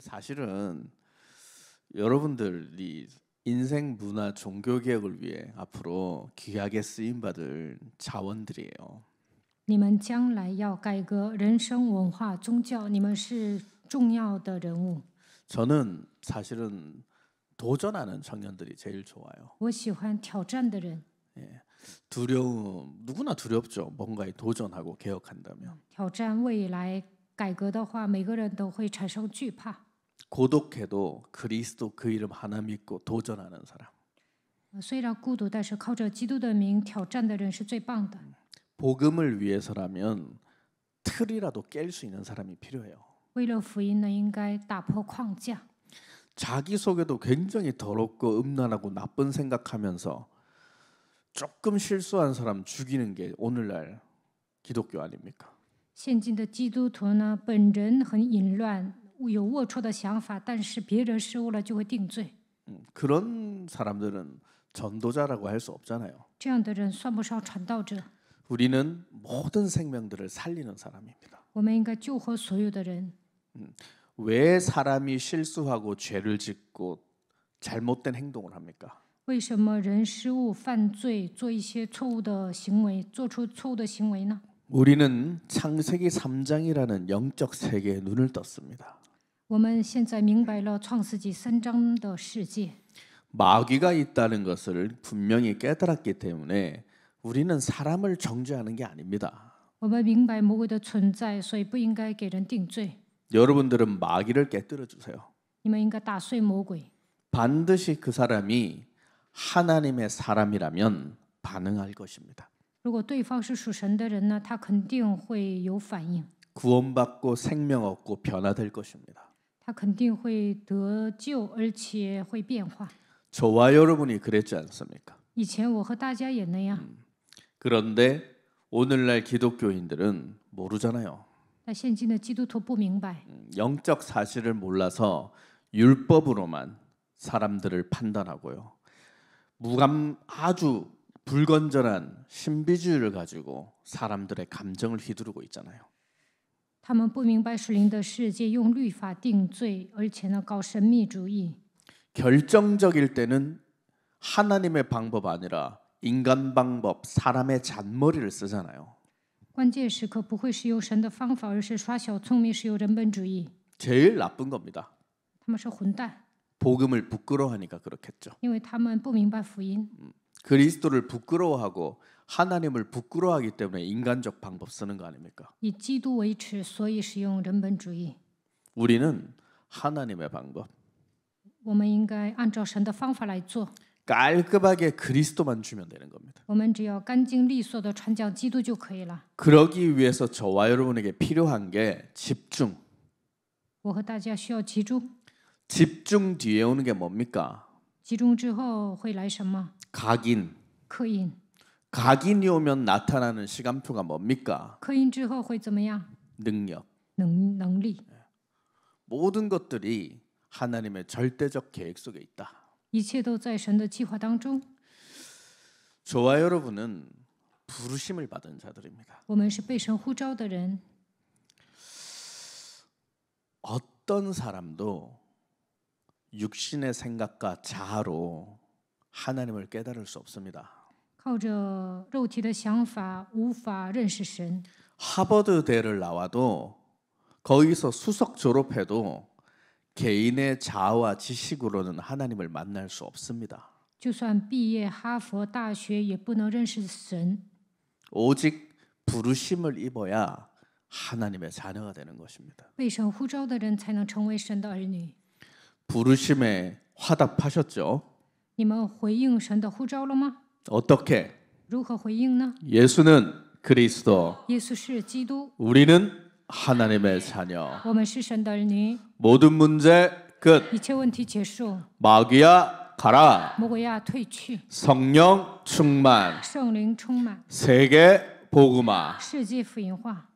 사실은 여러분들이 인생 문화 종교 개혁을 위해 앞으로 귀하게 쓰임 받을 자원들이에요. 你们将来要改革人生、文化、宗教，你们是重要的人物。 저는 사실은 도전하는 청년들이 제일 좋아요. 我喜欢挑战的人， 두려움 누구나 두렵죠. 뭔가에 도전하고 개혁한다면. 挑战未来改革的话，每个人都会产生惧怕。 고독해도 그리스도 그 이름 하나 믿고 도전하는 사람. 虽然孤独，但是靠着基督的名挑战的人是最棒的。 복음을 위해서라면 틀이라도 깰 수 있는 사람이 필요해요. 为了福音呢，应该打破框架。 자기 속에도 굉장히 더럽고 음란하고 나쁜 생각하면서 조금 실수한 사람 죽이는 게 오늘날 기독교 아닙니까? 现今的基督徒呢，本人很淫乱，有龌龊的想法，但是别人失误了就会定罪。 그런 사람들은 전도자라고 할 수 없잖아요. 这样的人算不上传道者。 우리는 모든 생명들을 살리는 사람입니다. 我们应该救活所有的人。 왜 사람이 실수하고 죄를 짓고 잘못된 행동을 합니까? 为什么人失误、犯罪，做一些错误的行为，做出错误的行为呢？ 우리는 창세기 3장이라는 영적 세계에 눈을 떴습니다. 我们现在明白了创世纪3章的世界， 마귀가 있다는 것을 분명히 깨달았기 때문에 우리는 사람을 정죄하는 게 아닙니다. 我们明白魔鬼的存在，所以不应该给人定罪。 여러분들은 마귀를 깨뜨려 주세요. 你们应该打碎魔鬼。 반드시 그 사람이 하나님의 사람이라면 반응할 것입니다. 如果对方是属神的人呢，他肯定会有反应， 구원받고 생명 얻고 변화될 것입니다. 他肯定会得救，而且会变化。 저와 여러분이 그랬지 않습니까? 以前我和大家也那样， 그런데 오늘날 기독교인들은 모르잖아요. 但现今的基督徒不明白， 영적 사실을 몰라서 율법으로만 사람들을 판단하고요. 아주 불건전한 신비주의를 가지고 사람들의 감정을 휘두르고 있잖아요. 他们不明白属灵的世界，用律法定罪，而且呢搞神秘主义。 결정적일 때는 하나님의 방법 아니라 인간 방법, 사람의 잔머리를 쓰잖아요. 关键时刻不会是用神的方法，而是耍小聪明，是有人本主义。 제일 나쁜 겁니다. 他们是混蛋， 복음을 부끄러워하니까 그렇겠죠. 因为他们不明白福音。 그리스도를 부끄러워하고 하나님을 부끄러워하기 때문에 인간적 방법 쓰는 거 아닙니까? 以基督为耻，所以使用人本主义。 우리는 하나님의 방법, 我们应该按照神的方法来做。 깔끔하게 그리스도만 주면 되는 겁니다. 我们只要干净利索的传讲基督就可以了。 그러기 위해서 저와 여러분에게 필요한 게 집중. 我和大家需要集中， 집중 뒤에 오는 게 뭡니까? 集中之后会来什么？ 각인. 刻印， 각인이 오면 나타나는 시간표가 뭡니까? 刻印之后会怎么样？ 능력. 能力， 모든 것들이 하나님의 절대적 계획 속에 있다. 一切都在神的计划当中。 저와 여러분은 부르심을 받은 자들입니다. 我们是被神呼召的人， 어떤 사람도 육신의 생각과 자아로 하나님을 깨달을 수 없습니다. 靠着肉体的想法无法认识神。 하버드대를 나와도 거기서 수석 졸업해도 개인의 자아와 지식으로는 하나님을 만날 수 없습니다. 就算毕业哈佛大学，也不能认识神。 오직 부르심을 입어야 하나님의 자녀가 되는 것입니다. 被神呼召的人才能成为神的儿女。 부르심에 화답하셨죠? 你们回应神的呼召了吗？ 어떻게? 如何回应呢？ 예수는 그리스도, 耶稣是基督， 우리는 하나님의 자녀. 我们是神的儿女。 모든 문제 끝. 一切问题结束， 마귀야 가라. 魔鬼呀退去， 성령 충만. 圣灵充满， 세계 복음화. 世界福音化。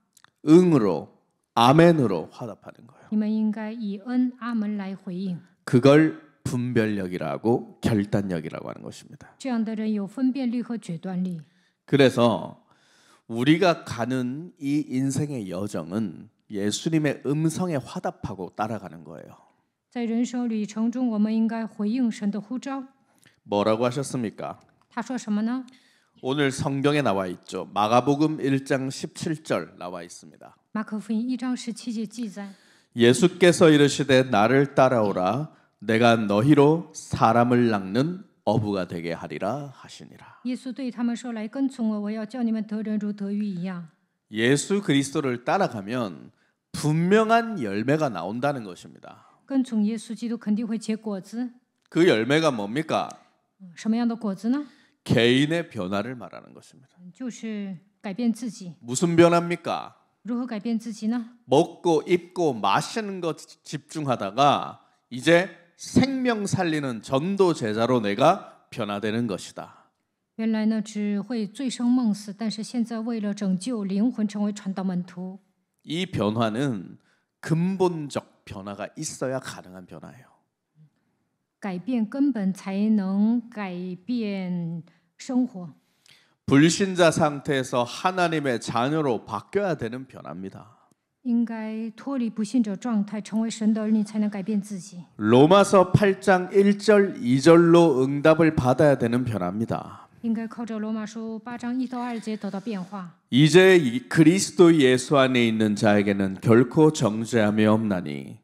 응으로 아멘으로 화답하는 거예요. 你们应该以恩阿门来回应。 그걸 분별력이라고 결단력이라고 하는 것입니다. 这样的人有分辨力和决断力。 그래서 우리가 가는 이 인생의 여정은 예수님의 음성에 화답하고 따라가는 거예요. 在人生旅程中，我们应该回应神的呼召。 뭐라고 하셨습니까? 他说什么呢？ 오늘 성경에 나와 있죠. 마가복음 1장 17절 나와 있습니다. 马可福音1章17节记载， 예수께서 이르시되 나를 따라오라 내가 너희로 사람을 낚는 어부가 되게 하리라 하시니라. 耶稣对他们说：“来跟从我，我要叫你们得人如得鱼一样。” 예수 그리스도를 따라가면 분명한 열매가 나온다는 것입니다. 跟从耶稣基督肯定会结果子。 그 열매가 뭡니까? 什么样的果子呢？ 개인의 변화를 말하는 것입니다. 就是改变自己。 무슨 변화입니까? 如何改变自己呢？ 먹고 입고 마시는 것 집중하다가 이제 생명 살리는 전도 제자로 내가 변화되는 것이다. 原来呢，只会醉生梦死，但是现在为了拯救灵魂，成为传道门徒。 이 변화는 근본적 변화가 있어야 가능한 변화예요. 改变根本才能改变生活。 불신자 상태에서 하나님의 자녀로 바뀌어야 되는 변화입니다. 应该脱离不信者状态，成为神的儿女，才能改变自己。 로마서 8장 1절 2절로 응답을 받아야 되는 변화입니다. 应该靠着罗马书8章1到2节得到变化。 이제 그리스도 예수 안에 있는 자에게는 결코 정죄함이 없나니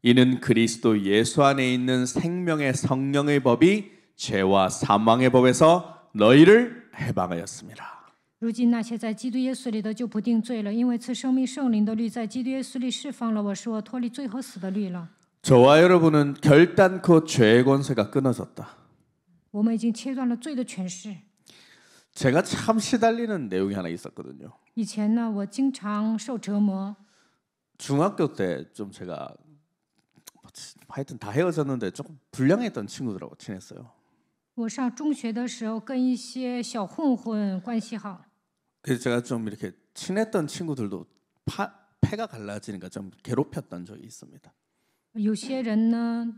이는 그리스도 예수 안에 있는 생명의 성령의 법이 죄와 사망의 법에서 너희를 해방하였습니다. 如今那些在基督耶稣里的就不定罪了，因为赐生命圣灵的律在基督耶稣里释放了我，使我脱离罪和死的律了。 저와 여러분은 결단코 죄의 권세가 끊어졌다. 我们已经切断了罪的权势。 제가 참 시달리는 내용이 하나 있었거든요. 以前呢，我经常受折磨。 중학교 때 좀 제가 하여튼 다 헤어졌는데 조금 불량했던 친구들하고 친했어요. 我上中学的时候，跟一些小混混关系好。 그래서 제가 좀 이렇게 친했던 친구들도 폐가 갈라지니까 좀 괴롭혔던 적이 있습니다. 有些人呢，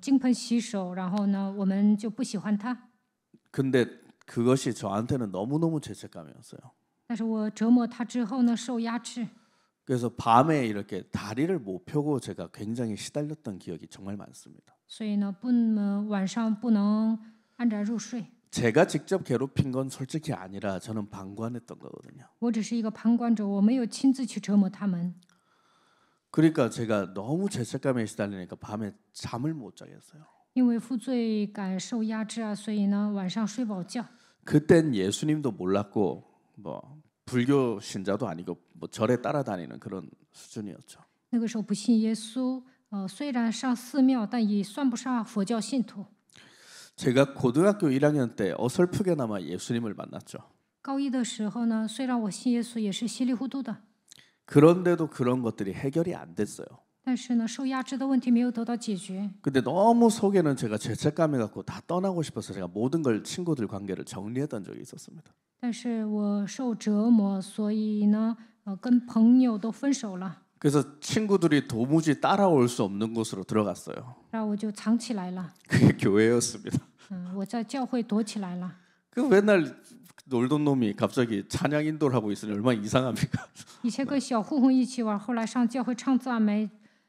金盆洗手，然后呢，我们就不喜欢他。 근데 그것이 저한테는 너무너무 죄책감이었어요. 但是我折磨他之后呢，受压制。 그래서 밤에 이렇게 다리를 못 펴고 제가 굉장히 시달렸던 기억이 정말 많습니다. 所以呢，晚上不能安然入睡。 제가 직접 괴롭힌 건 솔직히 아니라 저는 방관했던 거거든요. 我只是一个旁观者，我没有亲自去折磨他们。 그러니까 제가 너무 죄책감에 시달리니까 밤에 잠을 못 자겠어요. 因为负罪感受压制啊，所以呢，晚上睡不好觉。 그땐 예수님도 몰랐고 뭐 불교 신자도 아니고 뭐 절에 따라다니는 그런 수준이었죠. 那个时候不信耶稣，虽然上寺庙，但也算不上佛教信徒。 제가 고등학교 1학년 때 어설프게나마 예수님을 만났죠. 高一的时候呢，虽然我信耶稣，也是稀里糊涂的， 그런데도 그런 것들이 해결이 안 됐어요. 但是呢，受压制的问题没有得到解决。 근데 너무 속에는 제가 죄책감이 갖고 다 떠나고 싶어서 제가 모든 걸 친구들 관계를 정리했던 적이 있었습니다. 但是我受折磨，所以呢，跟朋友都分手了， 그래서 친구들이 도무지 따라올 수 없는 곳으로 들어갔어요. 然后我就藏起来了。 그게 교회였습니다. 我在教会躲起来了。 그 맨날 놀던 놈이 갑자기 찬양 인도를 하고 있으니 얼마나 이상합니까? 以前跟小混混一起玩，后来上教会唱赞美，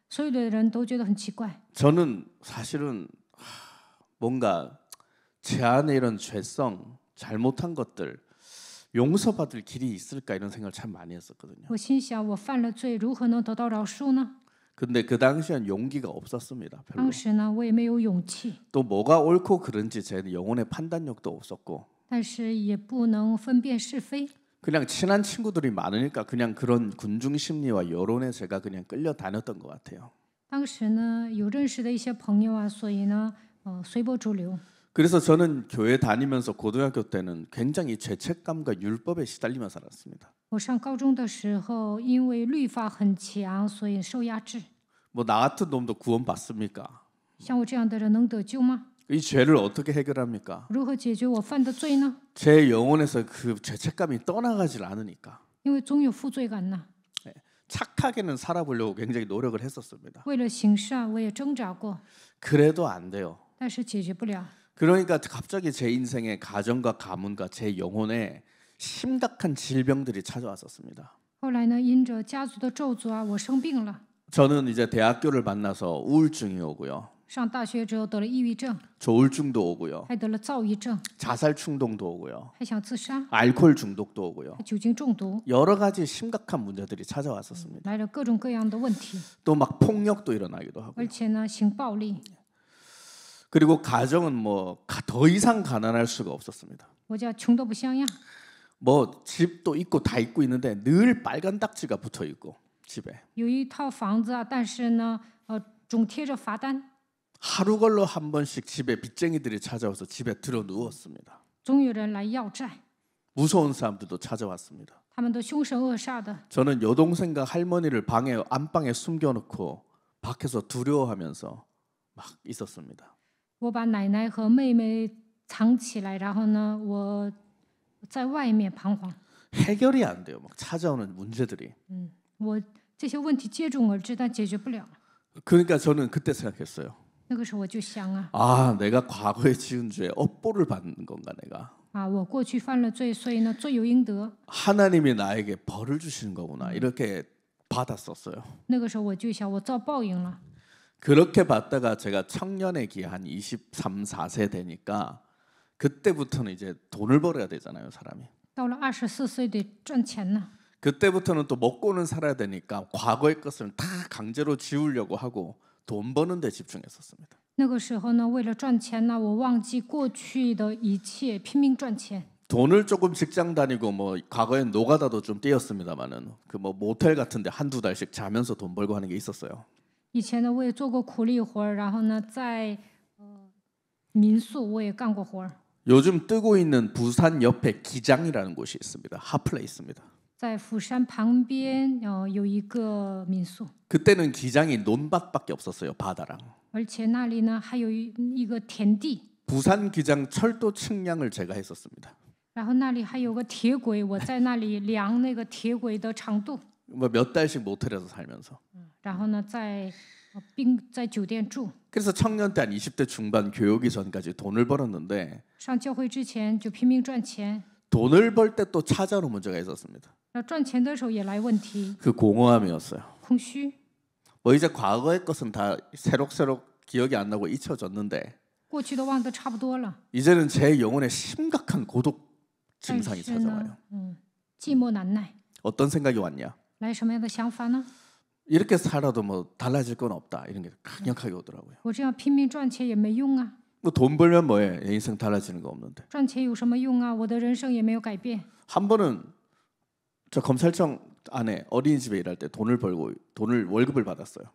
所有的人都觉得很奇怪。 저는 사실은 뭔가 제 안에 이런 죄성, 잘못한 것들 용서받을 길이 있을까 이런 생각을 참 많이 했었거든요. 我心想，我犯了罪，如何能得到饶恕呢？ 근데 그 당시엔 용기가 없었습니다. 별로. 当时呢，我也没有勇气， 또 뭐가 옳고 그른지 제 영혼의 판단력도 없었고 但是也不能分辨是非。 그냥 친한 친구들이 많으니까 그냥 그런 군중 심리와 여론에 제가 그냥 끌려다녔던 것 같아요. 当时呢，有认识的一些朋友啊，所以呢，随波逐流。 그래서 저는 교회 다니면서 고등학교 때는 굉장히 죄책감과 율법에 시달리며 살았습니다. 我上高中的时候，因为律法很强，所以受压制。 뭐 나 같은 놈도 구원 받습니까? 像我这样的人能得救吗？ 이 죄를 어떻게 해결합니까? 如何解决我犯的罪呢？ 제 영혼에서 그 죄책감이 떠나가질 않으니까 因为总有负罪感呐。 착하게는 살아보려고 굉장히 노력을 했었습니다. 为了行善，我也挣扎过， 그래도 안 돼요. 但是解决不了。 그러니까 갑자기 제 인생에 가정과 가문과 제 영혼에 심각한 질병들이 찾아왔었습니다. 后来呢，因着家族的咒诅啊，我生病了。 저는 이제 대학교를 만나서 우울증이 오고요. 上大学之后得了抑郁症， 조울증도 오고요. 还得了躁郁症， 자살 충동도 오고요. 还想自杀， 알코올 중독도 오고요. 还酒精中毒， 여러 가지 심각한 문제들이 찾아왔었습니다. 来了各种各样的问题， 또 막 폭력도 일어나기도 而 하고요. 且呢，行暴力。 그리고 가정은 뭐 더 이상 가난할 수가 없었습니다. 我家穷得不像样， 뭐 집도 있고 다 있고 있는데 늘 빨간 딱지가 붙어 있고 집에 有一套房子啊，但是呢，总贴着罚单， 하루 걸러 한 번씩 집에 빚쟁이들이 찾아와서 집에 들어 누웠습니다. 总有人来要债， 무서운 사람들도 찾아왔습니다. 他们都凶神恶煞的。 저는 여동생과 할머니를 방에 안방에 숨겨놓고 밖에서 두려워하면서 막 있었습니다. 我把奶奶和妹妹藏起来，然后呢，我在外面彷徨。 해결이 안 돼요. 막 찾아오는 문제들이. 我这些问题接踵而至，但解决不了。 그러니까 저는 그때 생각했어요. 那个时候我就想啊， 아, 내가 과거에 지은 죄에 업보를 받는 건가 내가. 我过去犯了罪，所以呢，罪有应得。 하나님이 나에게 벌을 주시는 거구나. 이렇게 받았었어요. 那个时候我就想，我遭报应了。 그렇게 받다가 제가 청년의 기회 한 23, 4세 되니까 그때부터는 이제 돈을 벌어야 되잖아요, 사람이. 到了24岁得赚钱呢， 그때부터는 또 먹고는 살아야 되니까 과거의 것을 다 강제로 지우려고 하고 돈 버는 데 집중했었습니다. 那个时候呢，为了赚钱呢，我忘记过去的一切，拼命赚钱。 돈을 조금 직장 다니고 뭐 과거엔 노가다도 좀 뛰었습니다만은 그 뭐 모텔 같은데 한두 달씩 자면서 돈 벌고 하는 게 있었어요. 以前呢，我也做过苦力活儿，然后呢，在民宿我也干过活儿， 요즘 뜨고 있는 부산 옆에 기장이라는 곳이 있습니다. 핫플레이스입니다. 在釜山旁边有一个民宿， 그때는 기장이 논밭밖에 없었어요. 바다랑. 而且那里呢还有一个田地， 부산 기장 철도 측량을 제가 했었습니다. 然后那里还有个铁轨，我在那里量那个铁轨的长度， 뭐 몇 달씩 모텔에서 살면서. 然后呢在酒店住。 그래서 청년 때 한 20대 중반 교육이 전까지 돈을 벌었는데 上教会之前就拼命赚钱， 돈을 벌 때 또 찾아오는 문제가 있었습니다. 然后赚钱的时候也来问题， 그 공허함이었어요. 空虚。 뭐 이제 과거의 것은 다 새록새록 기억이 안 나고 잊혀졌는데 过去都忘得差不多了， 이제는 제 영혼에 심각한 고독 但 증상이 是 찾아와요. 呢，寂寞难耐， 어떤 생각이 왔냐? 来什么样的想法呢？ 이렇게 살아도 뭐 달라질 건 없다 이런 게 강력하게 오더라고요. 我这样拼命赚钱也没用啊， 뭐 돈 벌면 뭐해? 내 인생 달라지는 거 없는데. 赚钱有什么用啊？我的人生也没有改变。 한 번은 저 검찰청 안에 어린이집에 일할 때 돈을 월급을 받았어요.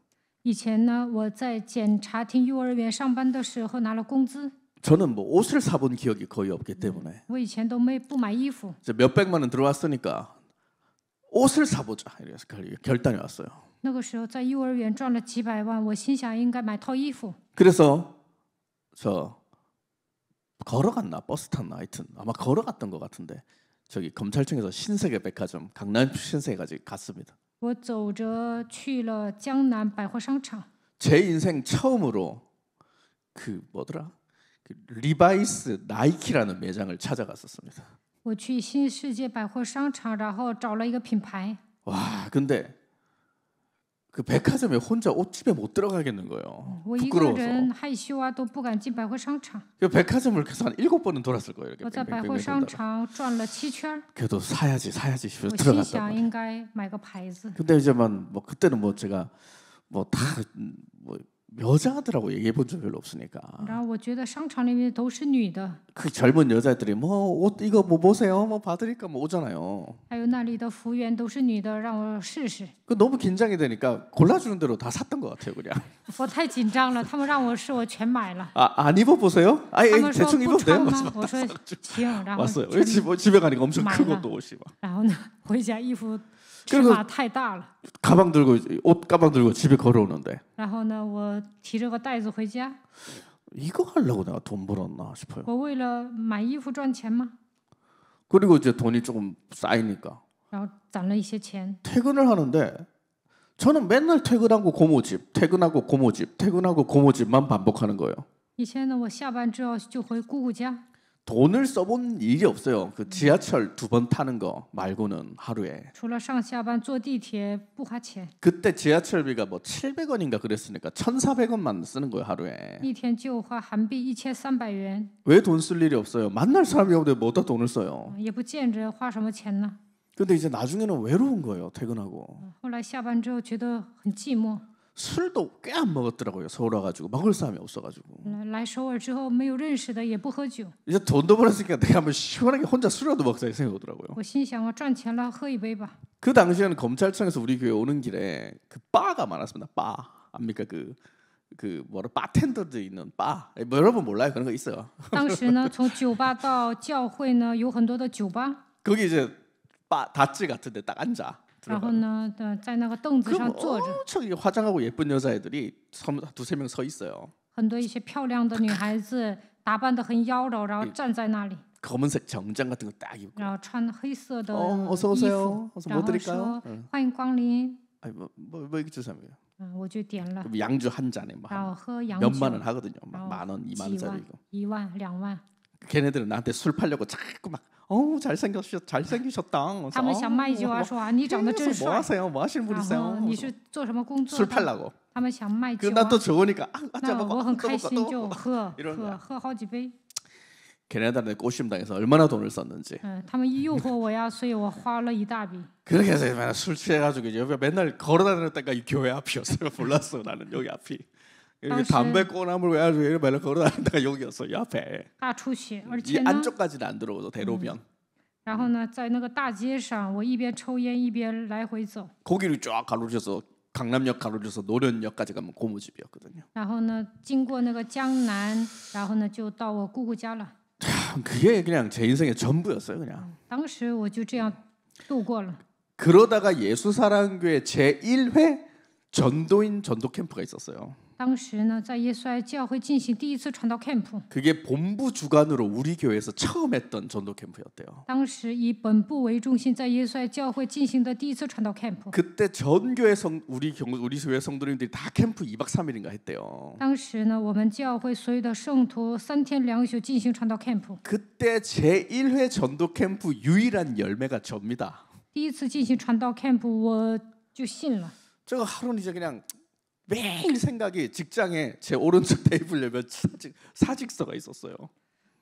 以前呢，我在检察厅幼儿园上班的时候拿了工资， 저는 뭐 옷을 사본 기억이 거의 없기 때문에 我以前都不买衣服， 이제 몇 백만 원 들어왔으니까 옷을 사보자 이래서 결단이 왔어요. 那个时候在幼儿园赚了几百万，我心想应该买套衣服， 그래서 저 걸어갔나 버스 탔나 하여튼 아마 걸어갔던 것 같은데 저기 검찰청에서 신세계 백화점 강남 신세계까지 갔습니다. 我走着去了江南百货商场。 제 인생 처음으로 그 뭐더라 그 리바이스 나이키라는 매장을 찾아갔었습니다. 我去新世界百货商场，然后找了一个品牌。 와 근데 그 백화점에 혼자 옷집에 못 들어가겠는 거예요. 我一个 부끄러워서. 人害羞啊，都不敢进百货商场。 그 백화점을 계속 한 7번은 돌았을 거예요. 이렇게 我在百货 뺑뺑뺑뺑 商 돌다가. 场转了7圈， 그래도 사야지 싶어서 我心 들어갔단 想 말이에요. 应该买个牌子。 근데 이제만 뭐 그때는 뭐 제가 뭐 다 뭐 여자들하고 얘기해 본 적 별로 없으니까 然后我觉得商场里面都是女的， 그 젊은 여자들이 뭐 옷 이거 뭐 보세요 뭐 봐드릴까 뭐 오잖아요. 还有那里的服务员都是女的，让我试试。 그 너무 긴장이 되니까 골라주는 대로 다 샀던 것 같아요 그냥. 我太紧张了，他们让我试，我全买了。 안 입어 보세요? 아 他们说 대충 不 입어도 돼요. 穿吗？我说行，然后 왔어요. 全 집에 가니까 엄청 큰 말라. 것도 옷이 막. 然后呢，回家衣服尺 그리고 码太大了。 가방 들고 옷 가방 들고 집에 걸어오는데 然后呢，我提着个袋子回家， 이거 하려고 내가 돈 벌었나 싶어요. 我为了买衣服赚钱吗？ 그리고 이제 돈이 조금 쌓이니까 然后攒了一些钱， 퇴근을 하는데 저는 맨날 퇴근하고 고모집, 퇴근하고 고모집, 퇴근하고 고모집만 반복하는 거예요. 以前呢，我下班之后就回姑姑家， 돈을 써본 일이 없어요. 그 지하철 2번 타는 거 말고는 하루에. 除了上下班坐地铁不花钱， 그때 지하철비가 뭐 700원인가 그랬으니까 1,400원만 쓰는 거예요 하루에. 一天就花韩币1300元， 왜 돈 쓸 일이 없어요? 만날 사람이 없는데 뭐다 돈을 써요. 也不见着花什么钱呢。 근데 이제 나중에는 외로운 거예요. 퇴근하고. 后来下班之后觉得很寂寞， 술도 꽤 안 먹었더라고요. 서울 와가지고 먹을 사람이 없어가지고. 来首尔之后没有认识的，也不喝酒。 이제 돈도 벌었으니까 내가 한번 시원하게 혼자 술이라도 먹자 이 생각이 오더라고요. 我心想，我赚钱了，喝一杯吧。 그 당시에는 검찰청에서 우리 교회 오는 길에 그 바가 많았습니다. 바 압니까 그 뭐라 바텐더도 있는 바. 뭐 여러분 몰라요? 그런 거 있어요. 当时呢，从酒吧到教会呢，有很多的酒吧， 거기 이제 바 다찌 같은데 딱 앉아. 然后呢，在那个凳子 그럼 上坐着， 엄청 화장하고 예쁜 여자애들이 2-3명 서 있어요. 很多一些漂亮的女孩子打扮得很妖娆，然后站在那里， 검은색 정장 같은 거 딱 입고. 然后穿黑色的 어서 衣 오세요. 服， 어서 然 뭐 后 드릴까요? 说欢迎光临， 아니 뭐 이게 주사면요. 我就点了， 양주 한 잔에 막 然后喝洋 몇만 酒， 원 하거든요. 막 然后 10,000원, 几 20,000원짜리 万 이거. 1万2万， 걔네들은 나한테 술 팔려고 자꾸 막 잘생기셨다. 他们想卖酒啊，说啊你长得真 뭐 帅， 하세요? 뭐 하시는 然后 분이세요? 你是做什么工作 술 的？ 팔라고. 他们想卖酒 그난 또 啊， 좋으니까 자 那 먹어. 我很 또 开 먹어, 心 또 就 먹어. 喝 이런 거야. 喝好几杯， 걔네들한테 꼬심당해서 얼마나 돈을 썼는지. 他们诱惑我呀，所以我花了一大笔。 그렇게 해서 맨날 술 취해가지고 이제 옆에 맨날 걸어다니는 때가 이 교회 앞이었어요. 몰랐어 나는 여기 앞이. 이렇게 당시- 담배 꼬나물 외가지고 맨날 걸어다니는 데가 여기였어 이 앞에. 大出血，而 이 且呢， 안쪽까지는 안 들어오죠 대로변. 然后呢，在那个大街上，我一边抽烟一边来回走， 거기를 쫙 가로져서 강남역 가로져서 노련역까지 가면 고무집이었거든요. 然后呢，经过那个江南，然后呢就到我姑姑家了。 그게 그냥 제 인생의 전부였어요 그냥. 当时我就这样度过了。 그러다가 예수사랑교회 제1회 전도인 전도 캠프가 있었어요. 当时呢，在耶稣爱教会进行第一次传道 camp， 그게 본부 주관으로 우리 교회에서 처음 했던 전도 캠프였대요. 当时以本部为中心，在耶稣爱教会进行的第一次传道 camp。 그때 전 교회 우리 교회 성도님들이 다 캠프 2박 3일인가 했대요. 当时呢，我们教会所有的圣徒3天2宿进行传道 camp。 그때 제1회 전도 캠프 유일한 열매가 접니다. 第一次进行传道 camp， 我就信了。 제가 하루는 이제 그냥 매일 생각이 직장에 제 오른쪽 테이블 열면 사직서가 있었어요.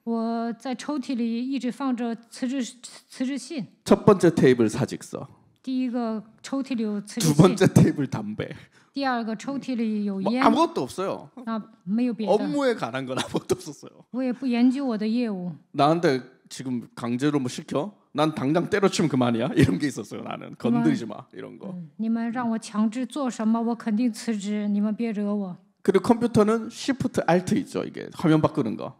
我在抽屉里一直放着辞职信， 첫 번째 테이블 사직서, 第一个抽屉里有辞职 두 信， 번째 테이블 담배. 第二个抽屉里有 뭐 烟， 아무것도 없어요. 啊，没有别的， 업무에 관한 건 아무것도 없었어요. 我也不研究我的业务。 나한테 지금 강제로 뭐 시켜? 난 당장 때려치면 그만이야. 이런 게 있었어요. 나는 건드리지 마 이런 거. 你们让我强制做什么，我肯定辞职，你们别惹我。 그리고 컴퓨터는 Shift Alt 있죠. 이게 화면 바꾸는 거.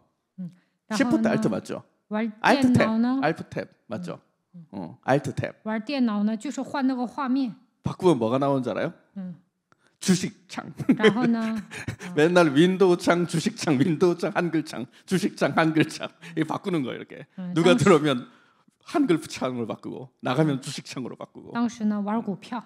然后 Shift 呢 Alt 맞죠? 玩 Alt 电脑 Tab, 呢， Alt Tab 맞죠? Alt Tab. 玩电脑呢，就是换那个画面。 바꾸면 뭐가 나오는 줄 알아요? 주식창. 然后呢， 맨날 윈도우 창, 주식 창, 윈도우 창, 한글 창, 주식 창, 한글 창. 이게 바꾸는 거예요, 이렇게. 누가 들어오면 한글 창으로 바꾸고 나가면 주식 창으로 바꾸고. 当时呢玩股票，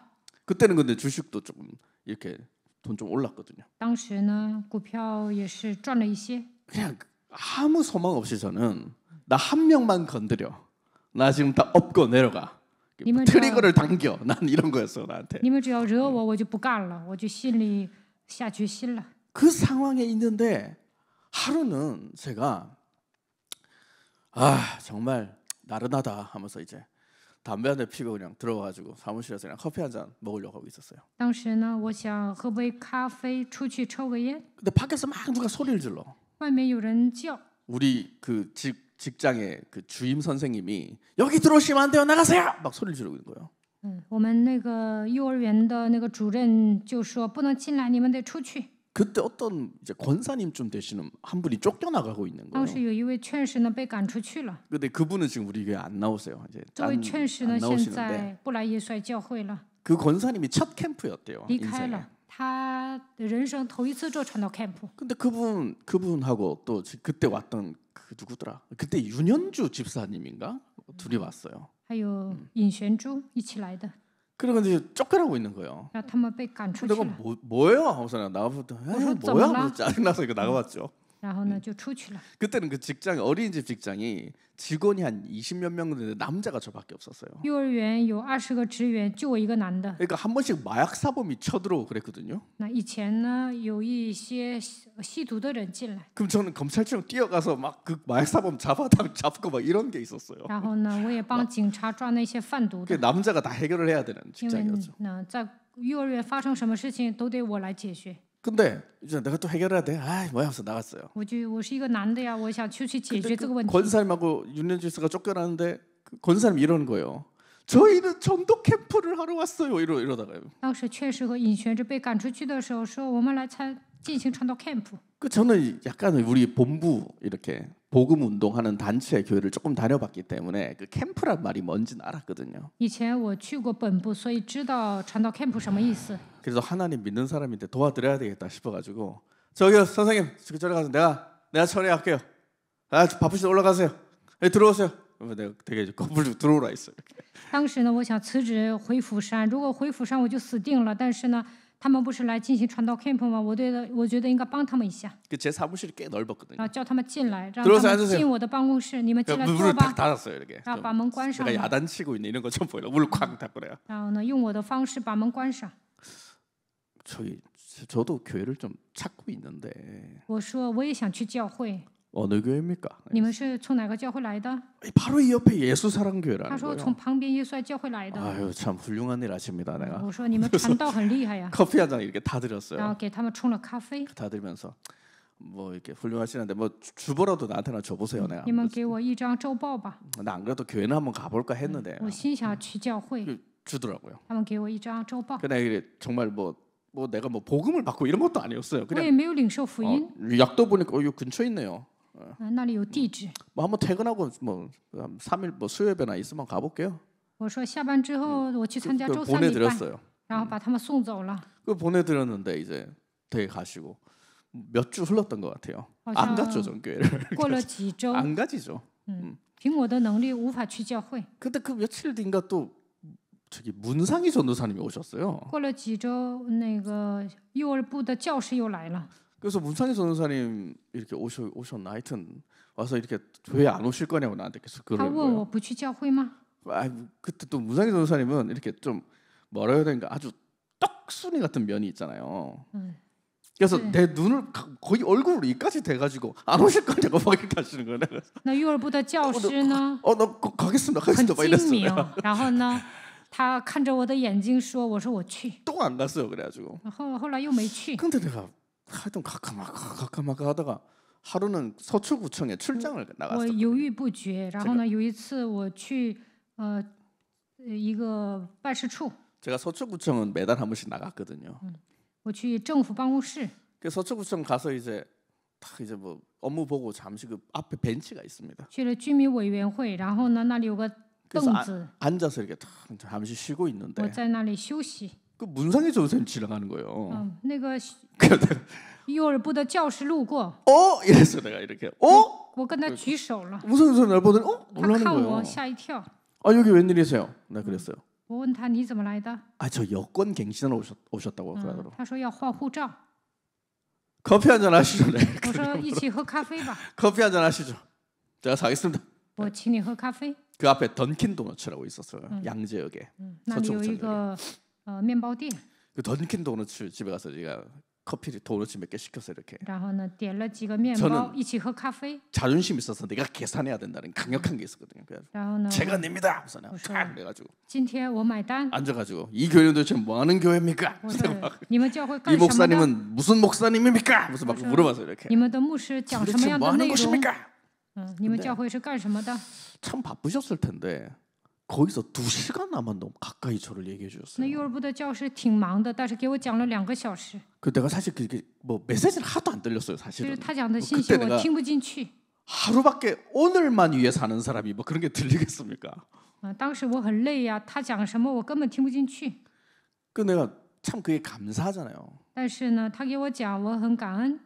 그때는 근데 주식도 조금 이렇게 돈 좀 올랐거든요. 当时呢股票也是赚了一些。 그냥 아무 소망 없이 저는 나 한 명만 건드려. 나 지금 다 업고 내려가. 니만 트리거를 당겨. 난 이런 거였어 나한테. 你们只要惹我，我就不干了，我就心里下决心了。 그 상황에 있는데 하루는 제가 정말 나른하다 하면서 이제 담배 한 대 피고 그냥 들어가가지고 사무실에서 그냥 커피 한 잔 먹으려고 하고 있었어요. 当时呢，我想喝杯咖啡，出去抽个烟。 근데 밖에서 막 누가 소리를 질러. 外面有人叫， 우리 그 직장의 그 주임 선생님이 여기 들어오시면 안 돼요. 나가세요. 막 소리를 지르고 있는 거예요. 我们那个幼儿园的那个主任就说不能进来，你们得出去。 그때 어떤 이제 권사님쯤 되시는 한 분이 쫓겨나가고 있는 当 거예요. 时有一位劝士呢被赶出去了， 근데 그분은 지금 우리 교회 안 나오세요. 이제 这位劝士呢 안 现 나오시는데 在不来耶稣爱教会了， 그 권사님이 첫 캠프였대요. 离开 인생에. 了。他的人生头一次做传道 camp， 근데 그분하고 또 그때 왔던 그 누구더라? 그때 윤현주 집사님인가? 둘이 왔어요. 还有尹玄珠一起来的， 그리고 이제 쫓겨나고 있는 거예요. 然后他们被赶出去 내가 了。 뭐예요? 하면서 내가 나가봤더니 뭐야? 하면서 짜증나서 이거 나가봤죠. 然后呢就出去了。 그때는 그 직장 어린이집 직장이 직원이 한 20몇 명 되는데 남자가 저밖에 없었어요. 幼儿园有20个职员，就我一个男的。 그러니까 한 번씩 마약 사범이 쳐들어오고 그랬거든요. 那以前呢，有一些吸毒的人进来， 그럼 저는 검찰청 뛰어가서 막 그 마약 사범 잡고 막 이런 게 있었어요. 然后呢，我也帮警察抓那些贩毒 그 的， 남자가 다 해결을 해야 되는 因为 직장이었죠. 呢，在幼儿园发生什么事情都得我来解决。 근데 이제 내가 또 해결해야 돼. 아, 뭐야 하면서 나갔어요. 我是一个男的呀，我想去解决这个问题。 권사님하고 윤현주스가 쫓겨나는데 그 권사님 이러는 거예요. 저희는 전도 캠프를 하러 왔어요. 이러다가요. 当时确实和尹学志被赶出去的时候，说我们来进行传道 camp。 그 저는 약간 우리 본부 이렇게 복음 운동하는 단체 교회를 조금 다녀봤기 때문에 그 캠프란 말이 뭔지는 알았거든요. 以前我去过本部，所以知道传道 camp 什么意思。 그래서 하나님 믿는 사람인데 도와드려야 되겠다 싶어가지고 저기요 선생님 저리 가서 내가 처리할게요. 아 바쁘시다 올라가세요. 네, 들어오세요. 내가 되게 거불 들어오라 했어요. 当时呢，我想辞职回釜山，如果回釜山我就死定了。但是呢，他们不是来进行传道 camp 吗？我觉得应该帮他们一下， 제 사무실이 꽤 넓었거든요. 然后叫他们进来，让 들어오세요 他们 앉으세요 进我的办公室，你们进来 문을 坐 탁 吧， 닫았어요 이렇게. 然后把门关上 제가 了， 야단치고 있는 이런 것좀 보이려 문을 쾅 닫고 그래요. 然后呢，用我的方式把门关上。 저도 교회를 좀 찾고 있는데 我说我也想去教会， 어느 교회입니까? 你们是从哪个教会来的？ 바로 이 옆에 예수 他 사랑교회라는 说从 거예요. 旁边耶稣爱教会来的。 아유 참 훌륭한 일 하십니다. 내가 我说你们传道很厉害呀， 커피 한 잔 이렇게 다 然后 드렸어요. 给他们冲了咖啡， 다 드리면서 뭐 이렇게 훌륭하시는데 뭐 주보라도 나한테나 줘보세요. 내가 你们给我一张周报吧。 나 안 그래도 교회는 한번 가볼까 했는데 我心想去教会， 주더라고요. 他们给我一张周报， 근데 이게 정말 뭐 내가 뭐 복음을 받고 이런 것도 아니었어요. 我 그냥 也没有领受福音。 약도 보니까 요 근처에 있네요. 那里有地址。 뭐 한번 퇴근하고 뭐 3일 뭐 수요예배나 있으면 가볼게요. 我说下班之后我去参加 그 周三礼拜， 보내드렸어요. 然后把他们送走了。 그 보내드렸는데 이제 되게 가시고 몇 주 흘렀던 것 같아요. 안 갔죠, 전 교회를. 过了几周， 안 가지죠. 凭我的能力无法去教会。 근데 그 며칠 뒤인가 또 저기 문상희 전도사님이 오셨어요. 过了几周，那个幼儿部的教师又来了。 그래서 문상희 전도사님 이렇게 오셨나 하여튼 와서 이렇게 왜 안 오실 거냐고 나한테 계속 他 그러는 问 거예요. 我不去教会吗？ 아, 그때 또 문상희 전도사님은 이렇게 좀 뭐라 해야 되는가 아주 떡순이 같은 면이 있잖아요. 그래서 네. 내 눈을 거의 얼굴로 이까지 대가지고 안 오실 거냐고 막 이렇게 하시는 거예요. 那幼儿部的教师呢， 나 가겠습니다. 很 가겠습니다. 막 精明 이랬어요. 。然后呢，他看着我的眼睛说：“我说我去。 또 안 갔어요. 그래가지고. 后来又没去。 근데 내가 하여튼 가까마까 하다가 하루는 서초구청에 출장을 我 나갔어요. 犹豫不决。然后呢，有一次我去一个办事处， 제가 서초구청은 매달 한 번씩 나갔거든요. 我去政府办公室。 그 서초구청 가서 이제 딱 이제 뭐 업무 보고 잠시 그 앞에 벤치가 있습니다. 去了居民委员会，然后呢，那里有个 그래서 凳子， 앉아서 이렇게 딱 잠시 쉬고 我 있는데 在那里休息。 그 문상희 전선생님 지나가는 거예요. 那个 그래서 내가 幼儿部的教师路过， 이랬어 내가 이렇게 我跟他举手了， 문상희 선생님 날 보더니 他 놀라는 看 거예요. 我吓一跳。 아 여기 웬일이세요? 나 그랬어요. 我问他你怎么来的？ 아 저 여권 갱신하러 오셨다고 그러더라고. 他说要换护照。 커피 한잔 하시죠. 네. 我说一起喝咖啡吧， 커피 한잔 하시죠. 제가 사겠습니다. 我请你喝咖啡。 그 앞에 던킨 도너츠라고 있었어요. 양재역에. 那里有一个面包店， 그 던킨 도너츠 집에 가서 제가 커피 도너츠 몇 개 시켰어요 이렇게. 然后呢点了几个面 저는 包，一起喝咖啡。 자존심 있어서 내가 계산해야 된다는 강력한 게 있었거든요. 그래서 然后呢， 제가 냅니다. 그래서 내가 탁 그래가지고 今天我买单。 앉아가지고 이 교회는 도대체 뭐 하는 교회입니까? 我说你们教会 이 干什么的？ 목사님은 무슨 목사님입니까? 무슨 막 물어봐서 이렇게. 你们的牧师讲什么 도대체 样 뭐 的内 하는 容？ 곳입니까? 你们教会是干什么的？ 참 바쁘셨을 텐데 거기서 2시간 남았 너무 가까이 저를 얘기해 那 주셨어요. 幼儿部的教师挺忙的，但是给我讲了2个小时。 그 내가 사실 그게 뭐 메시지를 하도 안 들렸어요 其 사실은. 实他讲的信息 그때 我 내가 听不进去。 하루밖에 오늘만 위해 사는 사람이 뭐 그런 게 들리겠습니까? 当时我很累呀，他讲什么我根本听不进去。 그 내가 참 그게 감사하잖아요. 但是呢，他给我讲，我很感恩。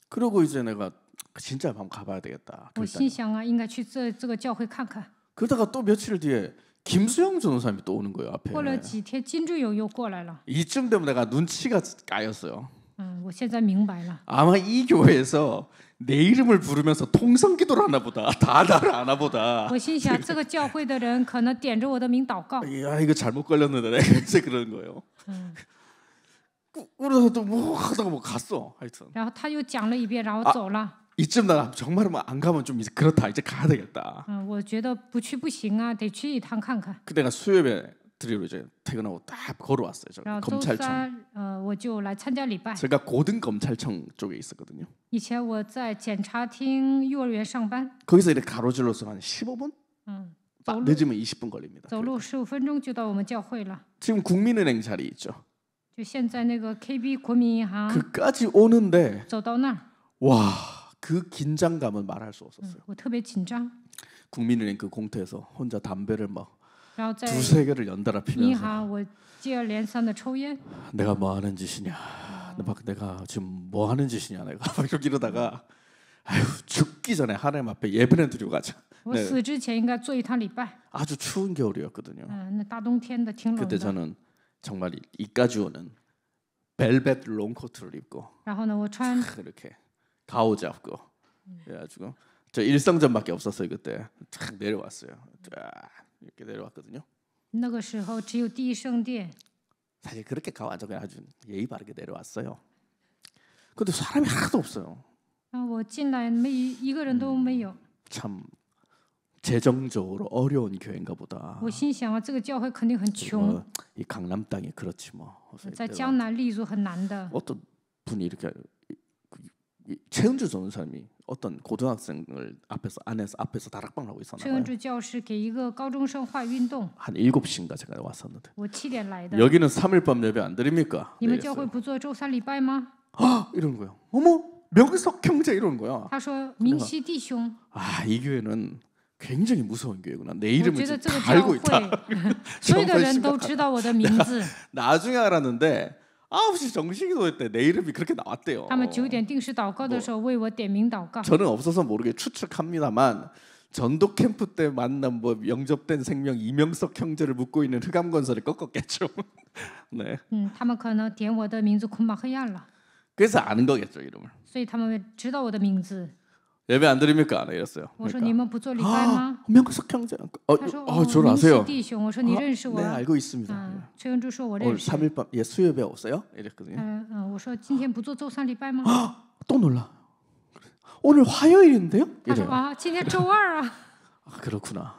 그러고 이제 내가 진짜 한번 가봐야 되겠다. 我心想啊，应该去这个教会看看。 그러다가 또 며칠 뒤에 김수영 전도사님이 또 오는 거예요 앞에. 过了几天，金志勇又过来了。 이쯤 되면 내가 눈치가 까였어요. 我我现在明白了。 아마 이 교회에서 내 이름을 부르면서 통성기도를 하나 보다. 다 나를 아나 보다. 我心想，这个教会的人可能点着我的名祷告。 야, 이거 잘못 걸렸는데 내가 이제 그러는 거예요. 그래서 뭐 하다가 뭐 갔어. 하여튼 然后他又讲了一遍，然后走了。 이쯤 나 정말 뭐 안 가면 좀 이제 그렇다. 이제 가야 되겠다. 我觉得不去不行啊，得去一趟看看。 그 내가 수요예배 드리러 이제 퇴근하고 딱 걸어왔어요. 저 然后周 검찰청. 三，我就来参加礼拜。 제가 고등 검찰청 쪽에 있었거든요. 以前我在检察厅幼儿园上班， 거기서 이렇게 가로질러서 한 15분? 走路 늦으면 20분 걸립니다. 走路15分钟就到我们教会了。 지금 국민은행 자리 있죠. 就现在那个 KB 国民银行， 그까지 오는데 走到那儿， 와, 그 긴장감은 말할 수 없었어요. 我特别紧张。 국민은행 그 공터에서 혼자 담배를 막 然后在 두세 개를 연달아 银 피면서 行，我接二连三的抽烟， 내가 뭐 하는 짓이냐, 막 내가 지금 뭐 하는 짓이냐, 내가 막 이렇게 이러다가 아유 죽기 전에 하나님 앞에 예배를 드리고 가자. 我死之前应该做一趟礼拜。 아주 추운 겨울이었거든요. 那大冬天的挺冷 그때 的。 저는 정말 이까지 오는 벨벳 롱코트를 입고 然后呢，我穿 이렇게 가오 잡고 그래가지고 저 일성전밖에 없었어요 그때. 탁 내려왔어요. 쫙 이렇게 내려왔거든요. 那个时候只有第一圣殿， 사실 그렇게 가오 안 잡고 아주 예의 바르게 내려왔어요. 근데 사람이 하나도 없어요. 然后我进来没一个人都没有。 참 재정적으로 어려운 교회인가 보다. 我心想啊，这个教会肯定很穷， 이 강남 땅이 그렇지 뭐. 그래서 在 내가 江南立足很难的。 어떤 분이 이렇게 최은주 전사님이 어떤 고등학생을 앞에서 다락방을 하고 있었나 崔 봐요. 文志教师给一个高中生画运动， 한 7시인가 제가 왔었는데 我7点来的。 여기는 3일밤 예배 안 드립니까? 你们教会 이랬어요. 不做周三礼拜吗？ 이러는 거예요. 어머 명석 형제 이러는 거야. 他说明熙弟兄， 아, 이 교회는 굉장히 무서운 교회구나. 내 我 이름을 觉得 지금 这个 다 教 알고 会 있다. 所有的 정말 人都 심각하다. 知道我的名字。 나중에 알았는데 9시 정식기도 때 내 이름이 그렇게 나왔대요. 他们9点定时祷告的时候为我点名祷告。 저는 없어서 모르게 추측합니다만 전도 캠프 때 만난 뭐 영접된 생명 이명석 형제를 묻고 있는 흑암건설을 꺾었겠죠. 네. 他们可能点我的名字库马赫亚了， 그래서 아는 거겠죠 이름을. 所以他们知道我的名字。 예배 안 드립니까? 네, 이랬어요. 我说你们不做礼拜吗？ 명석 형제. 他说 저를 明熙 아세요? 弟兄。我说你认识我 네 啊？ 알고 있습니다. 崔文柱说我 오늘 认识。 3일밤 예 수요예배 없어요? 이랬거든요. 我说今天不做周三礼拜吗？ 또 놀라. 오늘 화요일인데요? 他说 이래요. 啊，今天周二啊。 아, 그렇구나.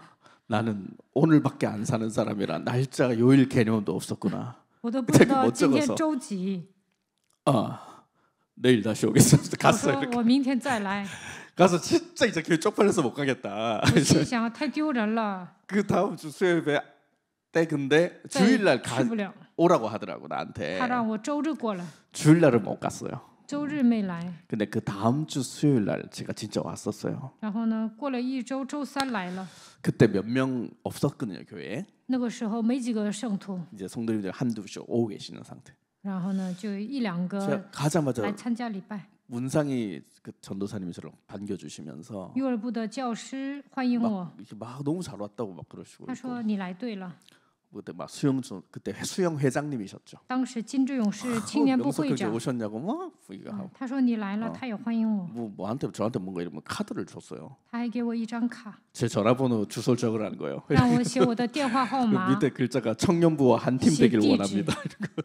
나는 오늘밖에 안 사는 사람이라 날짜 요일 개념도 없었구나. 我都不知道 못 今天 적어서 周几。 내일 다시 오겠습니다. 我 갔어요. 说 이렇게. 我明天再来。 가서 진짜 이제 교회 쪽팔려서 못 가겠다. 我心想太丢人了， 그 다음 주 수요일에 때 근데 再 주일날 去不了。 오라고 하더라고 나한테. 他让我周日过来， 주일날은 못 갔어요. 周日没来。 근데 그 다음 주 수요일날 제가 진짜 왔었어요. 然后呢，过了一周，周三来了。 그때 몇 명 없었거든요 교회에. 那个时候没几个圣徒， 이제 성도님들 한두씩 오고 계시는 상태. 然后呢，就一两 제가 个 가자마자 来参加礼拜。 문상이 그 전도사님이 저를 반겨주시면서 幼儿部的教师欢迎我， 이렇게 막 너무 잘 왔다고 막 그러시고 他 있고. 说你来对了。 그때 막 그때 수영 회장님이셨죠. 当时金志勇是青年部 명석 会 형제 长， 오셨냐고 막 이거 하고 他说你来了，他也欢迎我， 뭐한테 저한테 뭔가 이러면 카드를 줬어요. 他还给我一张卡， 제 전화번호 주소를 적으라는 거예요. 让我写我的电话号 그 码， 밑에 글자가 청년부와 한 팀 写 되길 地址 원합니다. ，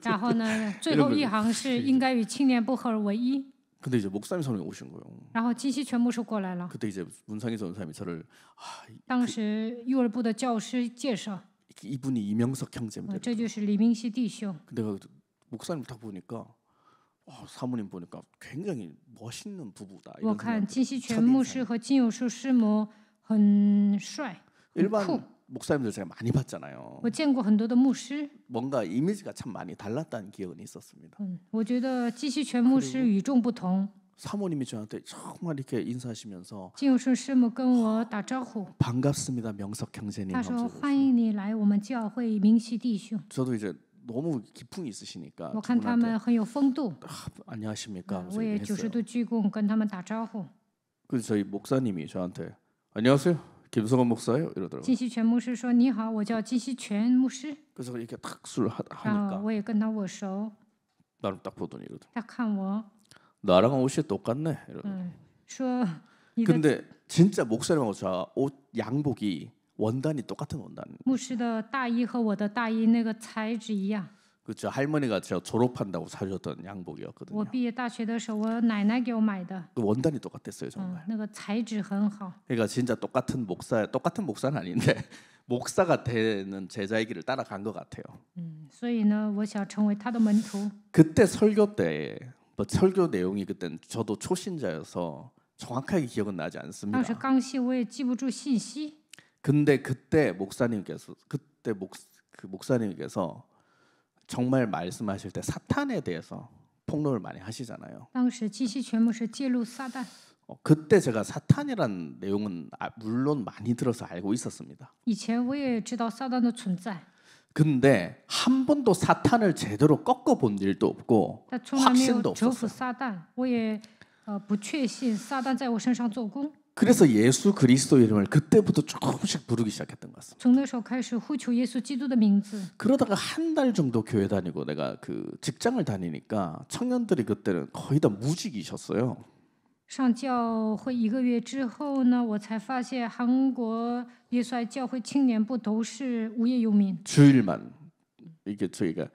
然后呢，最后一行是应该与青年部合而为一。 근데 이제 목사님 선생님 오신 거예요. 然后金熙全牧师过来了， 그때 이제 문상희 전사님이 저를 当时幼儿部的教师介绍， 이분이 이명석 형제입니다. 这就是李明熙弟兄。 근데 그 목사님 딱 보니까 사모님 보니까 굉장히 멋있는 부부다. 我 이런 看 생각이 金熙全牧师和金有树师母很帅，很 일반 酷。 목사님들 제가 많이 봤잖아요. 我见过很多的牧师， 뭔가 이미지가 참 많이 달랐다는 기억은 있었습니다. 我觉得金熙全牧师与众不同。 사모님이 저한테 정말 이렇게 인사하시면서 金有树师母跟我打招呼， 반갑습니다, 명석 형제님. 他说 하면서 欢迎你来我们教会明熙弟兄。 저도 이제 너무 기풍이 있으시니까 我看他 두 분한테 们很有风度， 안녕하십니까 하면서 我也 얘기했어요. 90度鞠躬跟他们打招呼。 그래서 저희 목사님이 저한테 안녕하세요, 김성원 목사예요 이러더라고요. 金熙全牧师说：“你好，我叫金熙全牧师。 그래서 이렇게 탁 술 然后 하니까 我也跟他握手， 나를 딱 보더니 이러더라고요. 他看我， 나랑 옷이 똑같네. 이러고. 说你的 근데 진짜 목사님하고 저 옷 양복이 원단이 똑같은 원단. 牧师的大衣和我的大衣那个材质一样。 그렇죠. 할머니가 제가 졸업한다고 사줬던 我 양복이었거든요. 毕业大学的时候，我奶奶给我买的， 그 원단이 똑같았어요, 정말. 那个材质很好。 그러니까 진짜 똑같은 목사는 아닌데 목사가 되는 제자의 길을 따라간 것 같아요. 所以呢，我想成为他的门徒。 그때 설교 때 뭐 설교 내용이 그땐 저도 초신자여서 정확하게 기억은 나지 当时 않습니다. 刚信，我也记不住信息。 근데 그때 목사님께서 정말 말씀하실 때 사탄에 대해서 폭로를 많이 하시잖아요. 当时基西全牧师揭露撒旦， 그때 제가 사탄이란 내용은 물론 많이 들어서 알고 있었습니다. 以前我也知道撒旦的存在， 근데 한 번도 사탄을 제대로 꺾어본 일도 없고 但从来没有 확신도 折服 없었어요. 撒旦。我也不确信撒旦在我身上做工。 그래서 예수 그리스도 이름을 그때부터 조금씩 부르기 시작했던 것 같습니다. 从那时候开始呼求耶稣基督的名字。 그러다가 한 달 정도 교회 다니고 내가 그 직장을 다니니까 청년들이 그때는 거의 다 무직이셨어요. 上教会1个月之后呢，我才发现韩国耶稣爱教会青年部都是无业游民。 주일만 이게 저희가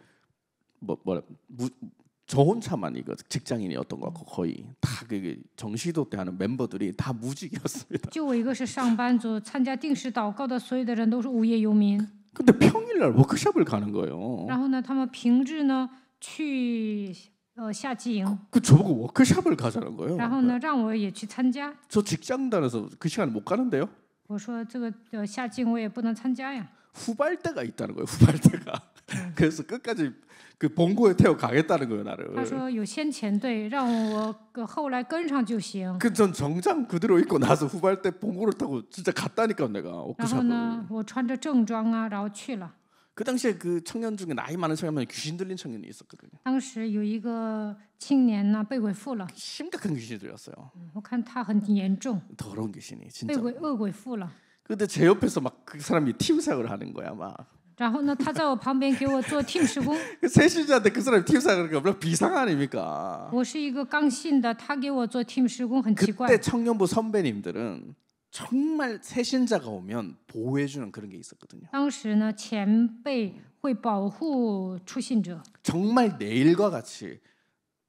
저 혼자만 이거 직장인이었던 것 같고 거의 다 그 정시도 때 하는 멤버들이 다 무직이었습니다. 就我一个是上班族，参加定时祷告的所有的人都是无业游民。 근데 평일날 워크숍을 가는 거예요. 然后呢，他们平日呢去夏季营， 그 저보고 워크숍을 가자는 거예요. 然后呢让我也去参加。 저 직장 다녀서 그 시간에 못 가는데요. 我说这个夏季营我也不能参加呀。 후발대가 있다는 거예요. 후발대가. 그래서 끝까지 그 본고에 태워 가겠다는 거예요, 나를. 他说有先遣队，让我后来跟上就行。 그 전 정장 그대로 입고 나서 후발대 본고를 타고 진짜 갔다니까 내가 然后 워크숍을. 呢，我穿着正装啊，然后去了。 그 당시에 그 청년 중에 나이 많은 청년은 귀신 들린 청년이 있었거든요. 当时有一个青年呢被鬼附了， 심각한 귀신이 들렸어요. 我看他很严重， 더러운 귀신이 被 진짜. 恶鬼附了。 근데 제 옆에서 막 그 사람이 팀사역을 하는 거야 막. 然后呢，他在我旁边给我做 team 施工。 세신자한테 그 사람이 팀사역을 하니까 얼마나 비상 아닙니까? 我是一个刚信的，他给我做 team 施工，很奇怪。 그때 청년부 선배님들은 정말 새신자가 오면 보호해주는 그런 게 있었거든요. 当时呢，前辈会保护初信者。 정말 내일과 같이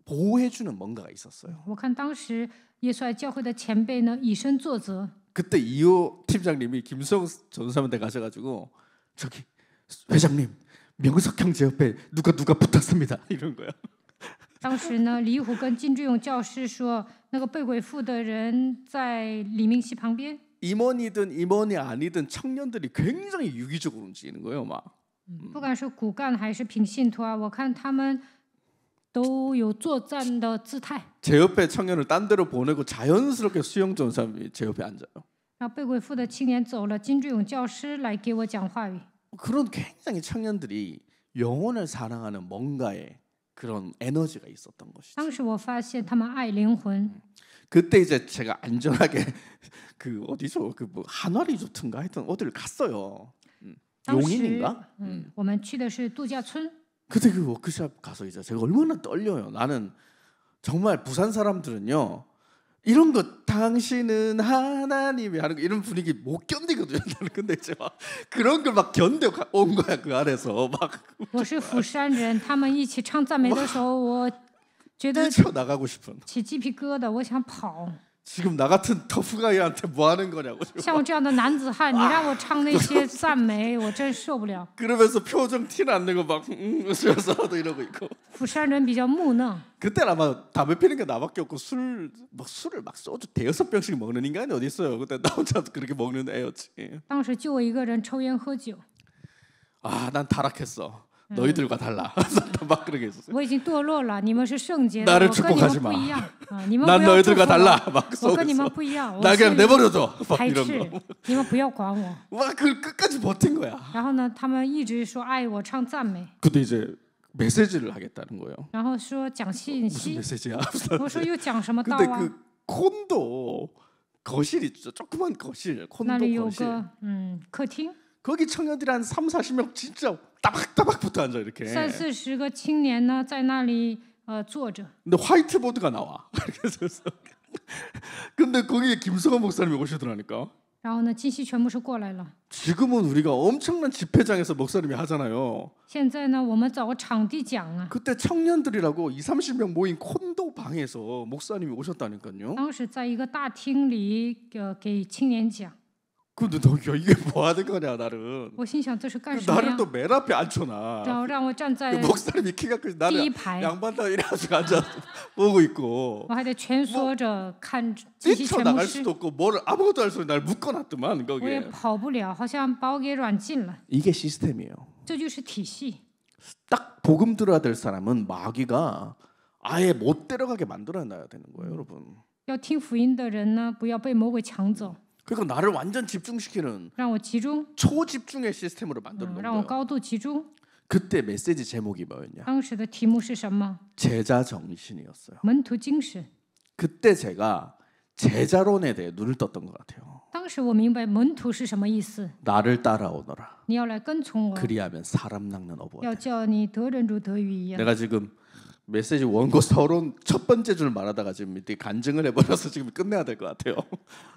보호해주는 뭔가가 있었어요. 我看当时耶稣爱教会的前辈呢，以身作则。 그때 이호 팀장님이 김수영 전사한테 가셔가지고 저기 회장님 명석 형제 옆에 누가 붙었습니다 이런 거야. 当时呢，李虎跟金志勇教师说，那个被鬼附的人在李明熙旁边。 임원이든 임원이 아니든 청년들이 굉장히 유기적으로 움직이는 거예요, 막. 不管是骨干还是平信徒啊，我看他们都有作战的姿态。 제 옆에 청년을 딴 데로 보내고 자연스럽게 수영 전사님이 제 옆에 앉아요. 然后被鬼附的青年走了，金志勇教师来给我讲话语。 그런 굉장히 청년들이 영혼을 사랑하는 뭔가의 그런 에너지가 있었던 것이죠. 当时我发现他们爱灵魂。 그때 이제 제가 안전하게 그 어디서 그 뭐 한화 리조트인가 하여튼 어디를 갔어요. 当时 용인인가? 我们去的是度假村。 그때 그 워크숍 가서 이제 제가 얼마나 떨려요. 나는 정말 부산 사람들은요. 이런 거 당신은 하나님이 하는 거 이런 분위기 못 견디거든요. 나는 근데 이제 막 그런 걸 막 견뎌 온 거야 그 안에서 막. 我是釜山人，他们一起唱赞美的时候，我觉得 뛰쳐 나가고 싶은. 起鸡皮疙瘩，我想跑。 지금 나 같은 터프가이한테 뭐 하는 거냐고. 像我这样的男子汉，你让我唱那些赞美，我真受不了。 그러면서 표정 티는 안 내고 막 웃으면서도 이러고 있고. 釜山人比较木讷， 그때 아마 담배 피는 게 나밖에 없고 술을 막 소주 대여섯 병씩 먹는 인간이 어디 있어요. 그때 나 혼자 그렇게 먹는 애였지. 当时就我一个人抽烟喝酒， 아, 난 타락했어. 너희들과 달라. 막 그러게 했었어요. 我已经堕落了。你们是圣洁的， 나를 我跟你们 축복하지 不 마. 一样啊！你们 난 不要祝福 너희들과 달라. 我， 막 我跟你们 속에서. 不一样，我 나 그냥 是 내버려둬. 막 排 이런 斥 거. ，你们不要管我。 막 그 끝까지 버틴 거야. 然后呢，他们一直说爱我，唱赞美， 근데 이제 메시지를 하겠다는 거예요. 然后说讲信 무슨 息。 메시지야? 我说又讲什么道 근데 啊？ 그 콘도 거실 있죠. 조그만 거실. 那 콘도 里有 거실. 个客厅， 거기 청년들이 한 3, 40명 진짜 따박따박 붙어 앉아 이렇게. 30-40个青年呢，在那里坐着， 근데 화이트보드가 나와. 그래서 근데 거기에 김성환 목사님이 오시더라니까. 然后呢，金希全牧师过来了。 지금은 우리가 엄청난 집회장에서 목사님이 하잖아요. 现在呢，我们找个场地讲啊。 그때 청년들이라고 20-30명 모인 콘도 방에서 목사님이 오셨다니까요. 当时在一个大厅里给青年讲， 근데 너 이게 뭐 하는 거냐 나를. 我心想这是干什么 나를 呀？ 또 맨 앞에 앉혀놔. 然后让我站在 목사님이 키가 크지 第 나를 一排， 양반다 이래가지고 앉아 보고 있고 我还得蜷缩着看金希全牧 뛰쳐나갈 师， 수도 없고 뭘 아무것도 할 수 없이 날 묶어놨더만 我也 거기에. 跑不了，好像把我给软禁了。 이게 시스템이에요. 这就是体系。 딱 복음 들어야 될 사람은 마귀가 아예 못 데려가게 만들어놔야 되는 거예요, 여러분. 要听福音的人呢，不要被魔鬼抢走， 그러니까 나를 완전 집중시키는 让我集中， 초집중의 시스템으로 만들어 놓은 让我 거예요. 高度集中。 그때 메시지 제목이 뭐였냐? 当时的题目是什么？ 제자 정신이었어요. 门徒精神。 그때 제가 제자론에 대해 눈을 떴던 것 같아요. 当时我明白门徒是什么意思。 나를 따라오너라. 你要来跟从我， 그리하면 사람 낚는 어부가 要叫你得人如得鱼一样。 내가 지금 메시지 원고 서론 첫 번째 줄 말하다가 지금 이때 간증을 해버려서 지금 끝내야 될 것 같아요.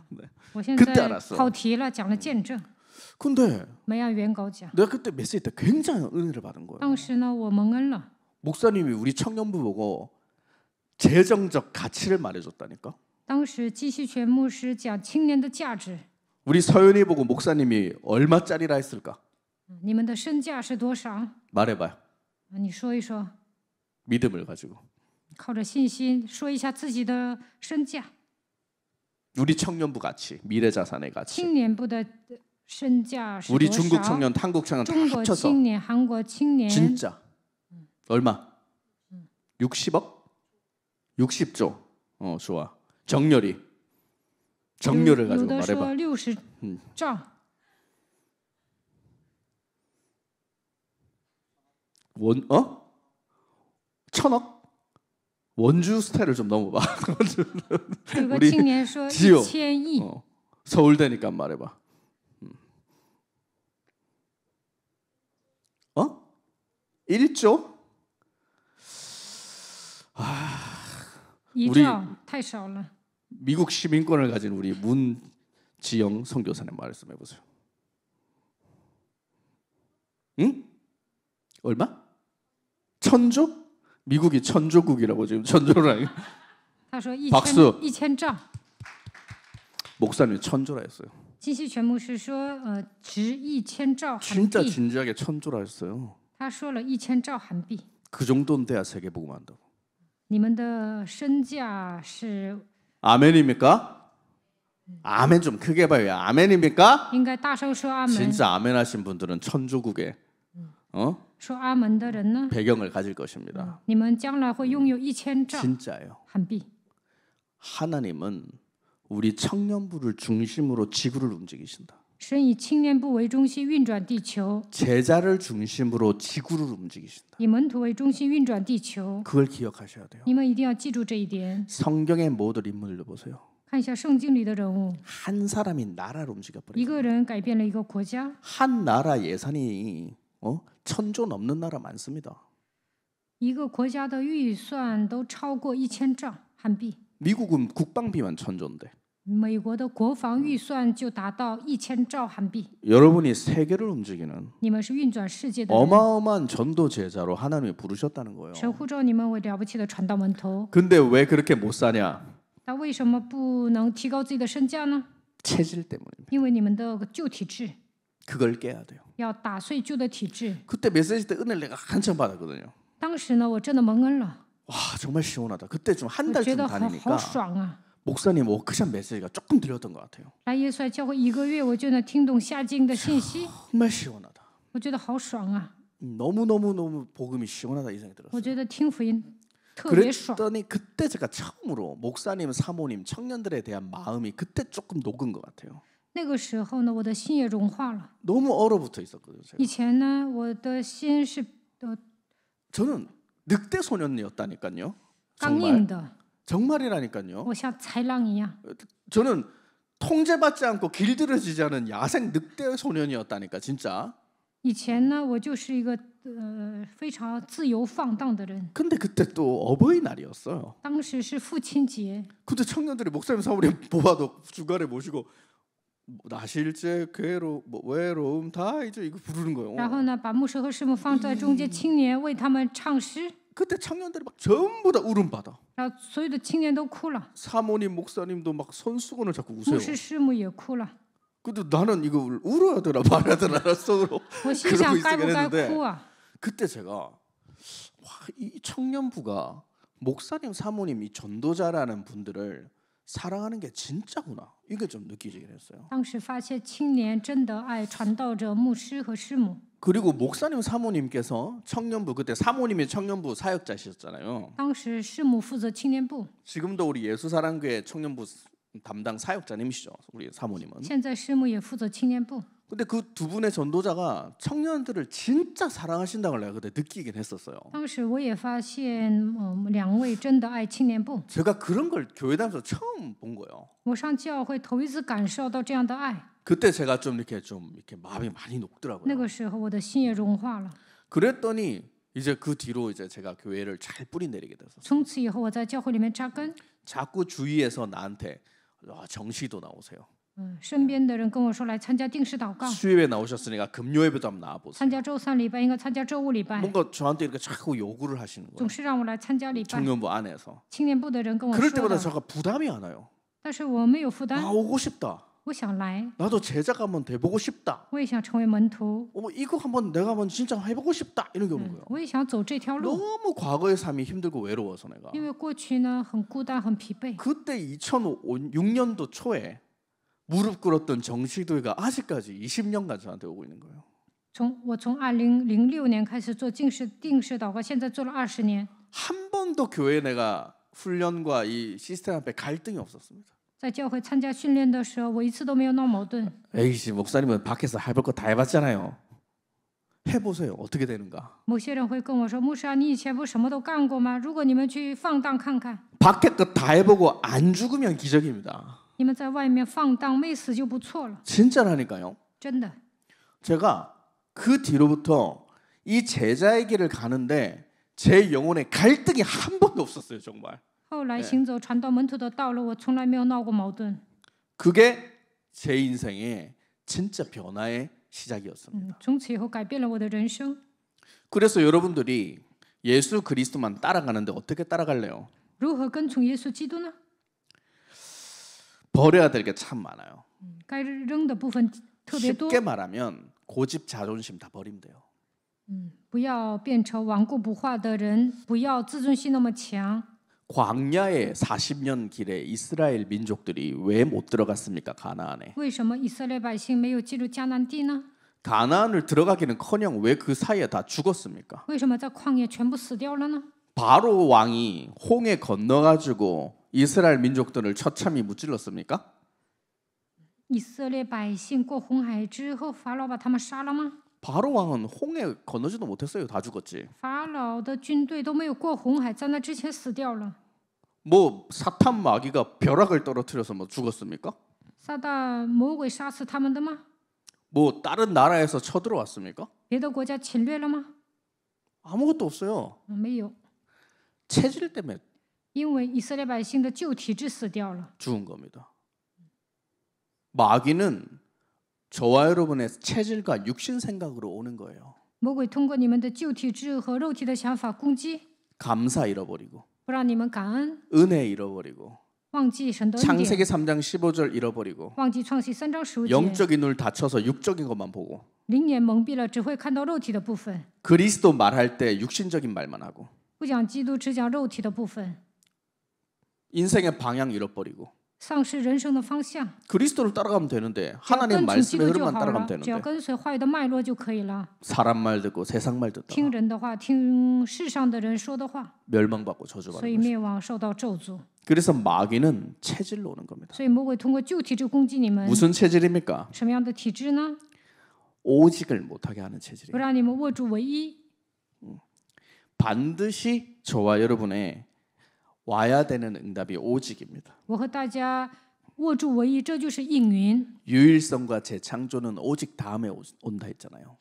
네. 我现 그때 在 알았어 跑题了，讲了见证， 근데 没按原稿讲。 내가 그때 메시지 때 굉장히 은혜를 받은 거예요. 当时呢，我蒙恩了。 목사님이 우리 청년부 보고 재정적 가치를 말해줬다니까. 当时金希全牧师讲青年的价值， 우리 서연이 보고 목사님이 얼마짜리라 했을까? 你们的身价是多少？ 말해봐요. 你说一说， 믿음을 가지고. 靠着信心说一下自己的身价。 우리 청년부 가치, 미래 자산의 가치. 青年部的身价是 우리 多 중국 少？ 청년, 한국 청년 다 中国 합쳐서 青年、韩国青年， 진짜 얼마? 60억? 60조. 좋아. 정렬이. 정렬을 有 가지고 的说 말해봐. 60兆， 천억? 원주 스타일을 좀 넘어봐. 有个 우리 青年说지요 1000亿， 서울대니까 말해봐. 1조? 1 우리 兆太少了。 미국 시민권을 가진 우리 문지영 선교사님 말씀해 보세요. 응? 얼마? 천조? 미국이 천조국이라고 지금 천조라. 他说박수 1000兆。 목사님 천조라 했어요. 金希全牧师说，值1000兆韩 진짜 币。 진지하게 천조라 했어요. 他说了1000兆韩币。 그 정도는 돼야 세계 복음 한다고. 你们的身价是 아멘입니까? 아멘 좀 크게 봐요. 아멘입니까? 应该大声说阿门。 진짜 아멘 하신 분들은 천조국의 说阿门的人呢， 배경을 가질 것입니다. 你们将来会拥有1000兆 진짜예요. 韩币。 하나님은 우리 청년부를 중심으로 지구를 움직이신다. 神以青年部为中心运转地球， 제자를 중심으로 지구를 움직이신다. 以门徒为中心运转地球。 그걸 기억하셔야 돼요. 你们一定要记住这一点。 성경의 모든 인물들 보세요. 看一下圣经里的人物， 한 사람이 나라를 움직여 一 버려요. 个人改变了一个国家， 한 나라 예산이 천조 넘는 나라 많습니다. 一个国家的预算都超过1000兆韩币。 미국은 국방비만 천조인데 美国的国防预算就达到1000兆韩币。 여러분이 세계를 움직이는 你们是运转世界的人， 어마어마한 전도 제자로 하나님이 부르셨다는 거예요. 神呼召你们为了不起的传道门徒。 근데 왜 그렇게 못 사냐? 那为什么不能提高自己的身价呢？ 체질 때문입니다. 因为你们的旧体制， 그걸 깨야 돼요. 要打碎旧的体制。 그때 메시지 때 은혜를 내가 한참 받았거든요. 当时呢，我真的蒙恩了， 와 정말 시원하다. 그때 좀 한 我觉 달쯤 得好 다니니까 爽啊！ 목사님 워크숍 메시지가 조금 들렸던 것 같아요. 来耶稣爱教会1个月，我就能听懂下经的信息， 정말 시원하다. 我觉得好爽啊！ 너무 복음이 시원하다 이 생각이 我 들었어요. 觉得听福音特别爽。 그랬더니 그때 제가 처음으로 목사님, 사모님, 청년들에 대한 마음이 그때 조금 녹은 것 같아요. 那个时候呢，我的心也融化了。 너무 얼어붙어 있었거든요. 제가. 以前呢，我的心是 저는 늑대 소년이었다니까요. 刚 정말 硬的， 정말이라니까요. 我像豺狼一样。 저는 통제받지 않고 길들여지지 않은 야생 늑대 소년이었다니까 진짜. 以前呢，我就是一个非常自由放荡的人。 근데 그때 또 어버이날이었어요. 当时是父亲节， 근데 청년들이 목사님 사모님 모아도 중간에 모시고 나실제 괴로 뭐 외로움 다 이제 이거 부르는 거예요. 然后呢，把牧师和师母放在中间，青年为他们唱诗， 그때 청년들이 막 전부 다 울음 받아. 然后所有的青年都哭了， 사모님 목사님도 막 손수건을 자꾸 牧 우세요. 师师母也哭了。 근데 나는 이거 울어야 되나 말아야 되나 속으로 我心 그러고 想，该不 있으긴 该 했는데 哭啊？ 그때 제가 와, 이 청년부가 목사님 사모님 이 전도자라는 분들을 사랑하는 게 진짜구나. 이게 좀 느끼지긴 했어요. 当时发现青年真的爱传道者、牧师和师母。 그리고 목사님 사모님께서 청년부 그때 사모님이 청년부 사역자셨잖아요. 当时师母负责青年部， 지금도 우리 예수사랑교회 청년부 담당 사역자님이시죠. 우리 사모님은. 现在师母也负责青年部。 근데 그 두 분의 전도자가 청년들을 진짜 사랑하신다는 걸 내가 그때 느끼긴 했었어요. 当时我也发现，两位真的爱青年部。 제가 그런 걸 교회 다니면서 처음 본 거예요. 我上教会头一次感受到这样的爱， 그때 제가 좀 이렇게 마음이 많이 那 녹더라고요. 个时候我的心也融化了。 그랬더니 이제 그 뒤로 이제 제가 교회를 잘 뿌리 내리게 됐었어요. 从此以后，我在教会里面扎根。 자꾸 주위에서 나한테 정시도 나오세요. 身边的人跟我说来参加定时祷告， 수요일에 나오셨으니까 금요일에도 한번 나와보세요. 参加周三礼拜应该参加周五礼拜， 뭔가 저한테 이렇게 자꾸 요구를 하시는 总 거예요. 是让我来参加礼拜。 청년부 안에서. 青年部的人跟我 그럴 说 때마다 的， 제가 부담이 안 와요. 但是我没有负担， 아 오고 싶다. 我想来， 나도 제자가 한번 돼보고 싶다. 我也想成为门徒， 어머 이거 한번 내가 한번 진짜 해보고 싶다 이런 게 오는 거예요. 我也想走这条路。 너무 과거의 삶이 힘들고 외로워서 내가. 因为过去呢很孤单、很疲惫。 그때 2006년도 초에 무릎 꿇었던 정시도회가 아직까지 20년간 저한테 오고 있는 거예요. 我从2006年开始做定时祷告，现在做了20年。 한 번도 교회 내가 훈련과 이 시스템 앞에 갈등이 없었습니다. 在教会参加训练的时候，我一次都没有闹矛盾。 에이씨 목사님은 밖에서 해볼 거 다 해봤잖아요. 해보세요. 어떻게 되는가. 某些人会跟我说：“牧师啊，你以前不什么都干过吗？如果你们去放荡看看， 밖에 거 다 해보고 안 죽으면 기적입니다. 你们在外面放荡没死就不错了。 진짜라니까요. 真的， 제가 그 뒤로부터 이 제자의 길을 가는데 제 영혼에 갈등이 한 번도 없었어요. 정말. 后来行走传道门徒的道路，我从来没有闹过矛盾。 그게 제 인생의 진짜 변화의 시작이었습니다. 从此以后改变了我的人生。 그래서 여러분들이 예수 그리스도만 따라가는데 어떻게 따라갈래요? 如何跟从耶稣基督呢？ 버려야 될 게 참 많아요. 该扔的部分特别多， 쉽게 말하면 고집 자존심 다 버리면 돼요. 不要变成顽固不化的人，不要自尊心那么强。 광야의 40년 길에 이스라엘 민족들이 왜 못 들어갔습니까? 가나안에. 为什么以色列百姓没有进入迦南地呢？ 가나안을 들어가기는커녕 왜 그 사이에 다 죽었습니까? 为什么在旷野全部死掉了呢？ 바로 왕이 홍해 건너가지고 이스라엘 민족들을 처참히 무찔렀습니까? 以色列百姓过红海之后，法老把他们杀了吗？ 바로 왕은 홍해 건너지도 못했어요. 다 죽었지. 法老的军队都没有过红海，在那之前死掉了。 뭐 사탄 마귀가 벼락을 떨어뜨려서 뭐 죽었습니까? 撒旦魔鬼杀死他们的吗？ 뭐 다른 나라에서 쳐들어왔습니까? 别的国家侵略了吗？ 아무것도 없어요. 没有， 체질 때문에 因为以色列百姓的旧体质死掉了。 죽은 겁니다. 마귀는 저와 여러분의 체질과 육신 생각으로 오는 거예요. 魔鬼通过你们的旧体质和肉体的想法攻击， 감사 잃어버리고 不让你们感恩， 은혜 잃어버리고 忘记神的恩 창세기 典， 3장 15절 잃어버리고 忘记创世3章15节， 영적인 눈을 닫혀서 육적인 것만 보고 灵眼蒙蔽了，只会看到肉体的部分， 그리스도 말할 때 육신적인 말만 하고 不讲基督，只讲肉体的部分， 인생의 방향 잃어버리고 丧失人生的方向。 그리스도를 따라가면 되는데 只要 하나님 跟从基 말씀의 督就 흐름만 好 따라가면 了，只要 되는데 跟随话语的脉络就可以了。 사람 말 듣고 세상 말 듣다가 听人的话，听世上的人说的话， 멸망받고 所以 저주받는 것이. 灭亡，受到咒诅。 그래서 마귀는 체질로 오는 겁니다. 所以魔鬼通过旧体质攻击你们， 무슨 체질입니까? 什么样的体质呢？ 오직을 못하게 하는 不 체질이에요. 让你们握住唯一， 반드시 저와 여러분의 와야 되는 응답이 오직입니다. 我和大家握住唯一，这就是应允。 유일성과 재창조는 오직 다음에 온다 했잖아요.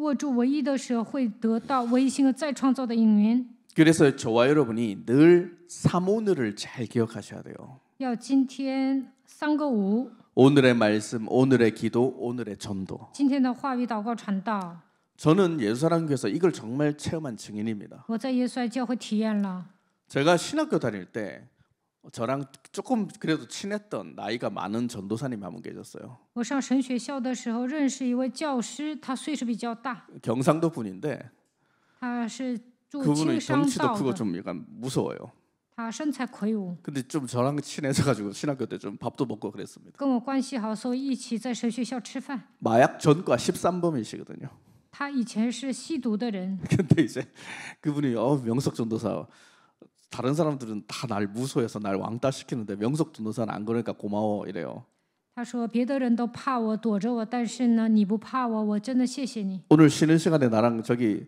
握住唯一的时候，会得到唯一性的再创造的应允。 그래서 저와 여러분이 늘 삼오늘을 잘 기억하셔야 돼요. 要今天3个5， 오늘의 말씀, 오늘의 기도, 오늘의 전도. 今天的话语、祷告、传道。 저는 예수사랑교회에서 이걸 정말 체험한 증인입니다. 我在耶稣爱教会体验了。 제가 신학교 다닐 때 저랑 조금 그래도 친했던 나이가 많은 전도사님이 한 분 계셨어요. 我上神学校的时候认识一位教师，他岁数比较大， 경상도 분인데 他是住 그분은 青商 덩치도 道 크고 的， 좀 약간 무서워요. 他身材魁梧， 근데 좀 저랑 친해져가지고 신학교 때 좀 밥도 먹고 그랬습니다. 跟我关系好，所以一起在神学校吃饭。 마약 전과 13범이시거든요. 他以前是吸毒的人， 근데 이제 그분이 명석 전도사 다른 사람들은 다 날 무서워해서 날 왕따 시키는데 명석 전도사는 안 그러니까 고마워 이래요. 他说别的人都怕我，躲着我，但是呢，你不怕我，我真的谢谢你。 오늘 쉬는 시간에 나랑 저기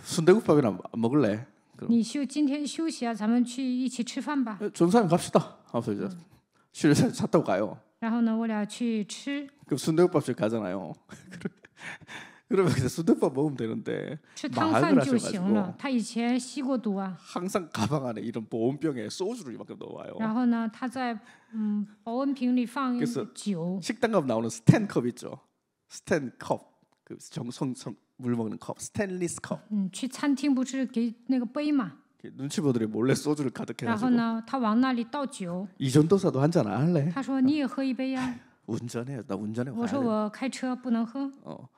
순대국밥이나 먹을래? 你今天休息啊，咱们去一起吃饭吧。 전사님 갑시다. 하면서 이제 쉬는 시간 차 타고 가요. 然后呢，我俩去吃 그럼 순대국밥집 가잖아요. 그러면 그냥 순대국밥 먹으면 되는데 吃汤 마약을 饭就行了 하셔가지고 。他以前吸过毒啊， 항상 가방 안에 이런 보온병에 소주를 이만큼 넣어와요. 然后呢，他在保温瓶里放 그래서 酒， 식당 가면 나오는 스탠컵 있죠. 스탠컵 그 물 먹는 컵, 스테인리스 컵. 去餐厅不是给那个杯嘛， 눈치 보더니 몰래 소주를 然后 가득해가지고 呢，他往那里倒酒， 이전도사도 한잔 안 할래? 他说你也喝一杯呀、 운전해, 나 운전해. 我说 가야 돼. 我开车不能喝，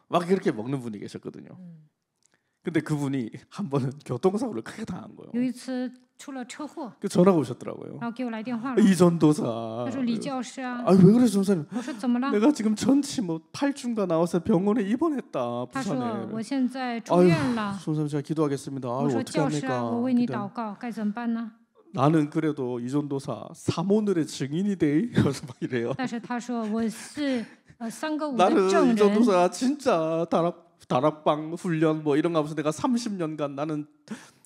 막 그렇게 먹는 분이 계셨거든요. 근데 그분이 한 번은 교통사고를 크게 당한 거예요. 有一次出了车祸， 그 전화가 오셨더라고요. 然后给我来电话了， 이전도사. 他说李教师啊， 아 왜 그래 전사님? 我说怎么了？ 내가 지금 전치 뭐 8중가 나와서 병원에 입원했다 他说 부산에. 我现在住院了。 선생님 제가 기도하겠습니다. 我 아유 说 어떻게 教师啊， 합니까? 我为你 기도- 祷告，该怎么办呢？ 나는 그래도 이전도사 삼오늘의 증인이 돼. 그래서 막 이래요. 但是他说我是3个5的 나는 证人， 이전도사 진짜 다락방 훈련 뭐 이런 거 하면서 내가 30년간 나는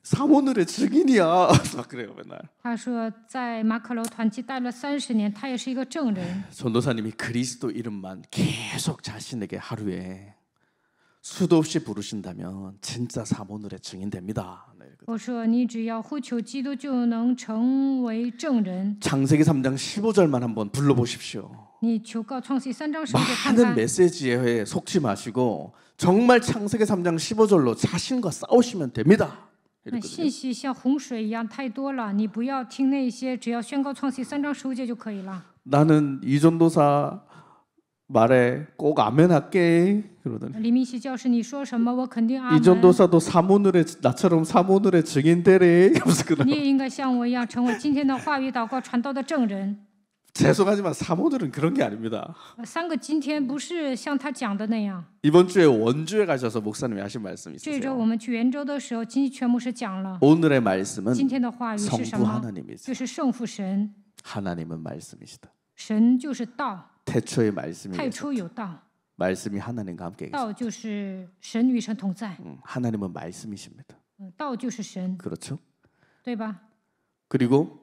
삼오늘의 증인이야. 그래서 막 그래요 맨날. 他说在马可楼团契待了30年，他也是一个证人。 전도사님이 그리스도 이름만 계속 자신에게 하루에 수도 없이 부르신다면 진짜 삼오늘의 증인 됩니다. 네, 我说你只要呼求基督，就能成为证人。 창세기 3장 15절만 한번 불러보십시오. 你求告创世3章15节看 많은 看， 메시지에 속지 마시고 정말 창세기 3장 15절로 자신과 싸우시면 됩니다. 那 이랬거든요. 信息像洪水一样太多了，你不要听那些，只要宣告创世3章15节就可以了。 나는 이전도사 말에 꼭 아멘할게 그러더니 李明熙教师，你说什么我肯定阿门。 이전도사도 삼오늘의 나처럼 삼오늘의 증인 되래. 이러면서 你 그러더니 也应该像我一样，成为今天的话语祷告传道的证人。 죄송하지만 삼오늘은 그런 게 아닙니다. 3个今天不是像他讲的那样。 이번 주에 원주에 가셔서 목사님이 하신 말씀 这周 있으세요. 我们去元州的时候，金全牧师讲了 오늘의 말씀은 今天的话语是什 성부 么？ 하나님이세요. 就是圣父神， 하나님은 말씀이시다. 神就是道， 태초에 말씀이 太 계셨다. 初有道， 말씀이 하나님과 함께 계시다. 道就是神与神同在， 하나님은 말씀이십니다. 道就是神， 그렇죠? 对吧？ 그리고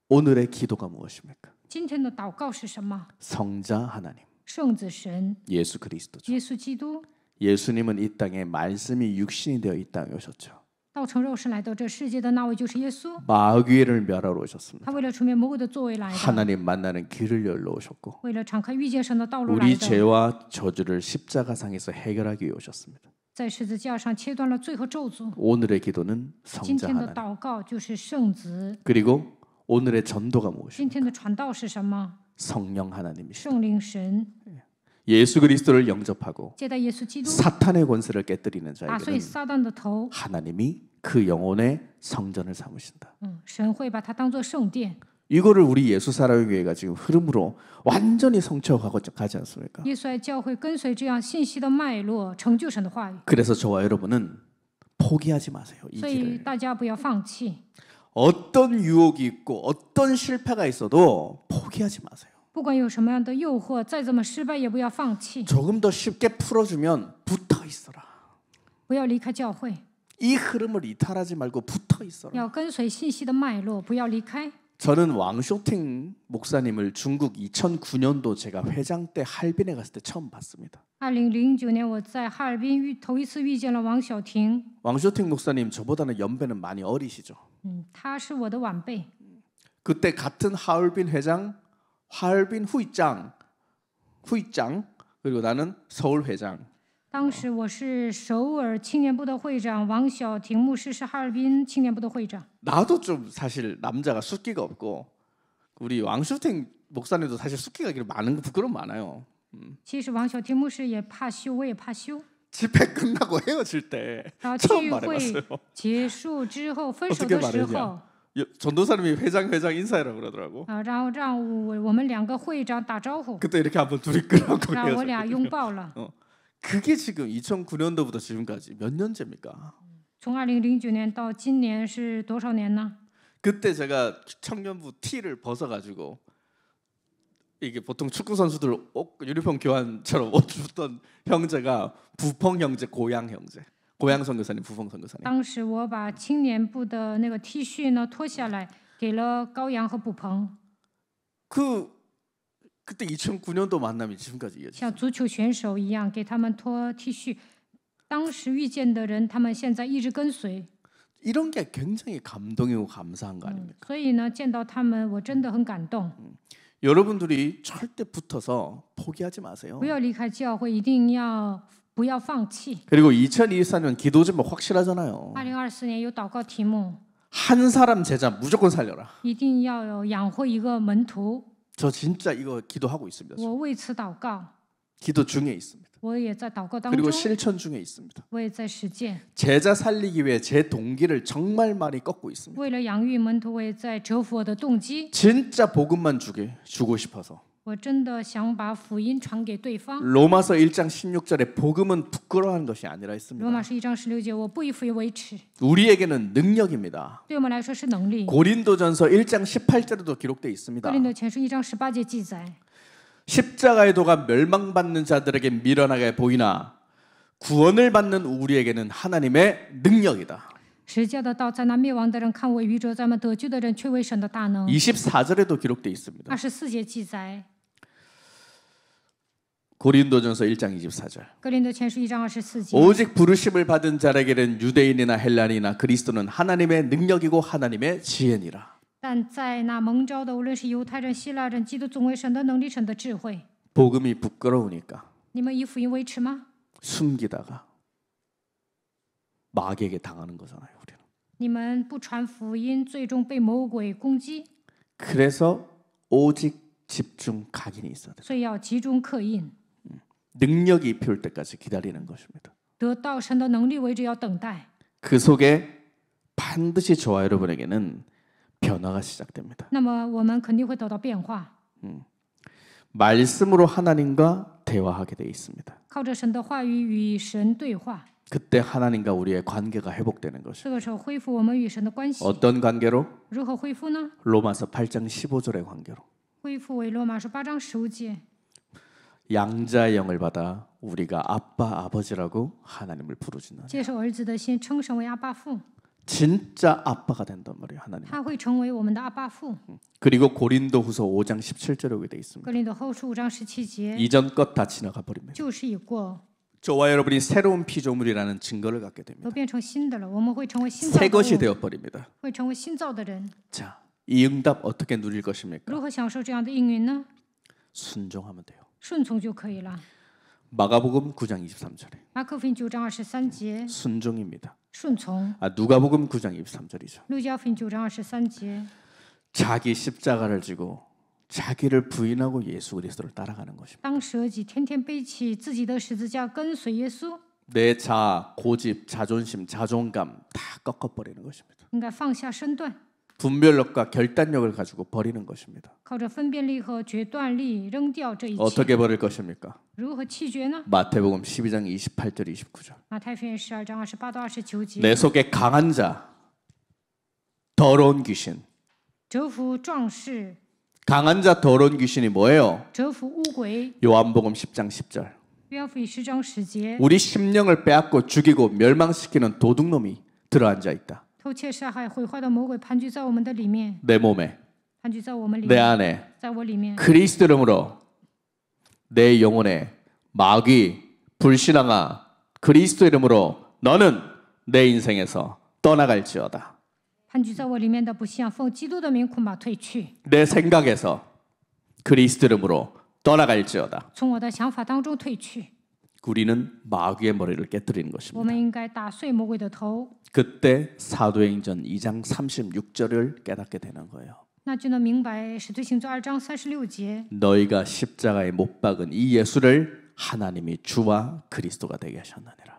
오늘의 기도가 무엇입니까? 今天的祷告是什么？ 성자 하나님, 圣子神， 예수 그리스도죠. 耶稣基督， 예수님은 이 땅에 말씀이 육신이 되어 이 땅에 오셨죠. 道成肉身来到这世界的那位就是耶稣， 마귀를 멸하러 오셨습니다. 他为了除灭魔鬼的作为来的， 하나님 만나는 길을 열러 오셨고 为了敞开遇见神的道路来 우리 的， 죄와 저주를 십자가상에서 해결하기 위해 오셨습니다. 在十字架上切断了罪和咒诅。 오늘의 기도는 今 성자 天的 하나님. 祷告就是圣子， 그리고 오늘의 전도가 今 무엇입니까? 天的传道是什么？ 성령 하나님이시다. 圣灵神 예수 그리스도를 영접하고 接待耶稣基督， 사탄의 권세를 깨뜨리는 打碎 자에게는 撒旦的头。 하나님이 그 영혼의 성전을 삼으신다. 神会把它当做圣殿。 이거를 우리 예수 사랑의 교회가 지금 흐름으로 완전히 성취하고 가지 않습니까? 耶稣爱教会跟随这样信息的脉络，成就神的话语。 그래서 저와 여러분은 포기하지 마세요. 이 所以 길을. 大家不要放弃， 어떤 유혹이 있고 어떤 실패가 있어도 포기하지 마세요. 不管有什么样的诱惑，再怎么失败也不要放弃， 조금 더 쉽게 풀어주면 붙어 있어라. 不要离开教会， 이 흐름을 이탈하지 말고 붙어 있어라. 要跟随信息的脉络，不要离开。 저는 왕쇼팅 목사님을 중국 2009년도 제가 회장 때 할빈에 갔을 때 처음 봤습니다. 2009年我在哈尔滨头一次遇见了王晓婷， 왕쇼팅 목사님 저보다는 연배는 많이 어리시죠. 他是我的晚辈。 그때 같은 하얼빈 회장, 하얼빈 후이장 그리고 나는 서울 회장. 当时我是首尔青年部的会长，王晓婷牧师是哈尔滨青年部的会长。 나도 좀 사실 남자가 숫기가 없고 우리 왕쇼팅 목사님도 사실 숫기가 많은 거 부끄러움 많아요. 其实王晓婷牧师也怕羞，我也怕羞。 집회 끝나고 헤어질 때 然后 처음 聚会 말해봤어요. 结束之后，分手 어떻게 的时 말했냐? 候， 전도사님이 회장 인사해라 그러더라고. 然后让我们两个会长打招呼， 그때 이렇게 한번 둘이 끌어안고 让我俩 헤어졌거든요. 拥抱了。 그게 지금 2009년도부터 지금까지 몇 년째입니까? 从2009年到今年是多少年呢？ 그때 제가 청년부 T를 벗어가지고 이게 보통 축구 선수들 옷 유니폼 교환처럼 옷 줬던 형제가 부펑 형제, 고향 형제, 고향 선교사님, 부펑 선교사님. 当时我把青年部的那个 T 恤呢脱下来，给了高阳和卜鹏， 그때 2009년도 만남이 지금까지 이어졌어요. 像足球选手一样给他们脱 T 恤。当时遇见的人，他们现在一直跟随。 이런 게 굉장히 감동이고 감사한 거 아닙니까? 所以呢，见到他们，我真的很感动。 여러분들이 절대 붙어서 포기하지 마세요. 不要离开教会，一定要不要放弃。 그리고 2024년 기도 제목 확실하잖아요. 2024年有祷告题目， 한 사람 제자 무조건 살려라. 一定要有养活一个门徒。 저 진짜 이거 기도하고 있습니다. 我为此祷告， 기도 중에 있습니다. 我也在祷告当 그리고 中， 실천 중에 있습니다. 我也在实践。 제자 살리기 위해 제 동기를 정말 많이 꺾고 있습니다. 为了养育门徒，我也在折服我的动机。 진짜 복음만 주고 싶어서. 我真的想把福音传给对方。 로마서 1장 16절에 복음은 부끄러워하는 것이 아니라 罗 했습니다. 马书1章16节，我不以福音为耻， 우리에게는 능력입니다. 对我们来说是能力。 고린도전서 1장 18절에도 기록되어 哥 있습니다. 林多前书1章18节记载， 십자가의 도가 멸망받는 자들에게 미련하게 보이나 구원을 받는 우리에게는 하나님의 능력이다. 十架的道在那灭亡的人看为愚拙，咱们得救的人却为神的大能。 24절에도 기록되어 있습니다. 24节记载， 고린도전서 1장 24절. 哥林多前书1章24节。 오직 부르심을 받은 자에게는 유대인이나 헬라인이나 그리스도는 하나님의 능력이고 하나님의 지혜니라. 但在那蒙召的，无论是犹太人、希腊人，基督总为神的能力、神的智慧。 복음이 부끄러우니까 你们以福音为耻吗？ 숨기다가 마귀에게 당하는 거잖아요. 우리는. 你们不传福音，最终被魔鬼攻击， 그래서 오직 집중 각인이 있어야 돼요. 所以要集中刻印， 능력이 입혀올 때까지 기다리는 것입니다. 得到神的能力为止，要等待。 그 속에 반드시 저와 여러분에게는 변화가 시작됩니다. 那么我们肯定会得到变化， 말씀으로 하나님과 대화하게 돼 있습니다. 靠着神的话语与神对话， 그때 하나님과 우리의 관계가 회복되는 것입니다. 这个时候恢复我们与神的关系。 어떤 관계로? 如何恢复呢？ 로마서 8장 15절의 관계로. 恢复为罗马书8章15节， 양자의 영을 받아 우리가 아빠 아버지라고 하나님을 부르짖는. 接受儿子的心，称神为阿爸父， 진짜 아빠가 된단 말이에요. 하나님. 他会成为我们的阿爸父。 그리고 고린도후서 5장 17절에 오게 돼 있습니다. 哥林多后书5章17节， 이전 것 다 지나가 버립니다. 旧事已过， 저와 여러분이 새로운 피조물이라는 증거를 갖게 됩니다. 都变成新的了。我们会成为新造 새 的 것이 物， 되어 버립니다. 会成为新造的人。 자, 이 응답 어떻게 누릴 것입니까? 如何享受这样的应允呢？ 순종하면 돼요. 顺从就可以了。 마가복음 9장 23절에 马可福音9章23节， 순종입니다. 顺从。 누가복음 9장 23절이죠. 路加福音9章23节， 자기 십자가를 지고 자기를 부인하고 예수 그리스도를 따라가는 것입니다. 当舍己，天天背起自己的十字架，跟随耶稣。 내 자아, 고집, 자존심, 자존감 다 꺾어버리는 것입니다. 应该放下身段， 분별력과 결단력을 가지고 버리는 것입니다. 靠着分辨力和决断力扔掉这一切。 어떻게 버릴 것입니까? 如何弃绝呢？ 마태복음 12장 28절 29절. 马太福音12章28到29节， 내 속에 강한 자, 더러운 귀신. 折服壮士， 강한 자, 더러운 귀신이 뭐예요? 折服污鬼。 요한복음 10장 10절. 约翰福音10章10节， 우리 심령을 빼앗고 죽이고 멸망시키는 도둑놈이 들어앉아 있다. 偷窃、杀害、毁坏的魔鬼盘踞在我们的里面， 내 몸에. 盘踞在我们里 내 面， 안에 在我里面。 그리스도 이름으로 내 영혼에 마귀 불신앙아 그리스도 이름으로 너는 내 인생에서 떠나갈지어다. 盘踞在我里面的不像奉基督的名恐怕退去， 내 생각에서 그리스도 이름으로 떠나갈지어다. 从我的想法当中退去。 우리는 마귀의 머리를 깨뜨리는 我 것입니다. 们应该打碎魔鬼的头， 그때 사도행전 2장 36절을 깨닫게 되는 거예요. 那就能明白使徒行传2章36节， 너희가 십자가에 못 박은 이 예수를 하나님이 주와 그리스도가 되게 하셨느니라.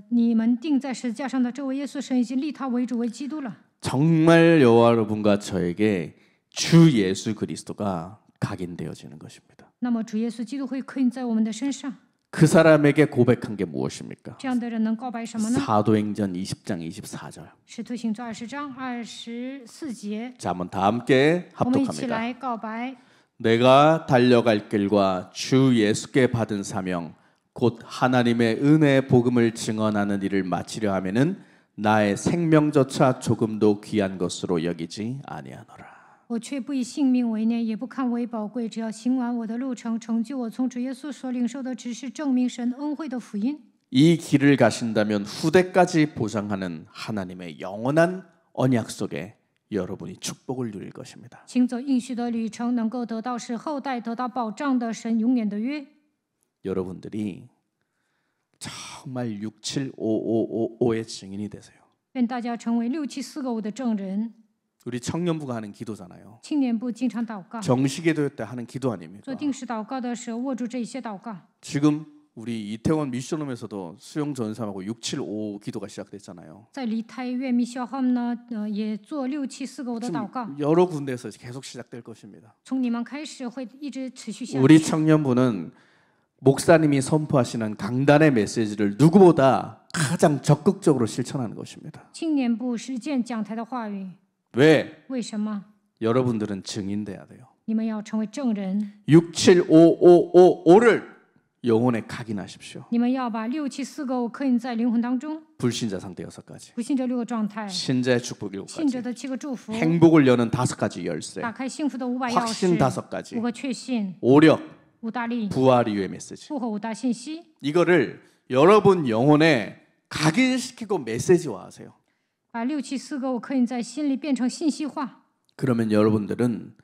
你们钉在十字架上的这位耶稣，神已经立他为主为基督了。 정말 여호와 여러분과 저에게 주 예수 그리스도가 각인되어지는 것입니다. 那么主耶稣基督会刻印在我们的身上。 그 사람에게 고백한 게 무엇입니까? 这样的人能告白什么呢？ 사도행전 20장 24절. 使徒行传20章24节， 자, 한번 다 함께 我们一起 합독합니다. 来告白。 내가 달려갈 길과 주 예수께 받은 사명 곧 하나님의 은혜의 복음을 증언하는 일을 마치려 하면은 나의 생명조차 조금도 귀한 것으로 여기지 아니하노라. 我却不以性命为念，也不看为宝贵，只要行完我的路程，成就我从主耶稣所领受的指示，证明神恩惠的福音。 이 길을 가신다면 후대까지 보장하는 하나님의 영원한 언약 속에 여러분이 축복을 누릴 것입니다. 请走应许的旅程，能够得到使后代得到保障的神永远的约。 여러분들이 정말 67555의 증인이 되세요. 愿大家成为67495的证人。 우리 청년부가 하는 기도잖아요. 青年部经常祷告， 정식기도 때 하는 기도 做 아닙니까? 定时祷告的时候，握住这些祷告。 지금 우리 이태원 미션홈에서도 수용 전삼하고 675 기도가 시작됐잖아요. 在离太院密校后呢，也做67495的祷告。 여러 군데에서 계속 시작될 것입니다. 从你们开始会一直持续下 우리 去。 청년부는 목사님이 선포하시는 강단의 메시지를 누구보다 가장 적극적으로 실천하는 것입니다. 青年部实践讲台的话语， 왜? 为什么？ 여러분들은 증인돼야 돼요. 你们要成为证人， 67555를 영혼에 각인하십시오. 你们要把67495刻印在灵魂当中。 불신자 상태 6가지, 不信者6个状态， 신자의 축복 信者 7가지, 的7个祝福， 행복을 여는 5가지 열쇠, 打开幸福的5把钥 확신 匙， 5가지, 5个确信， 오력, 5大力， 부활 이후의 메시지. 复活5大信息， 이거를 여러분 영혼에 각인시키고 메시지화하세요. 把67495刻印在心里，变成信息化。 그러면 여러분들은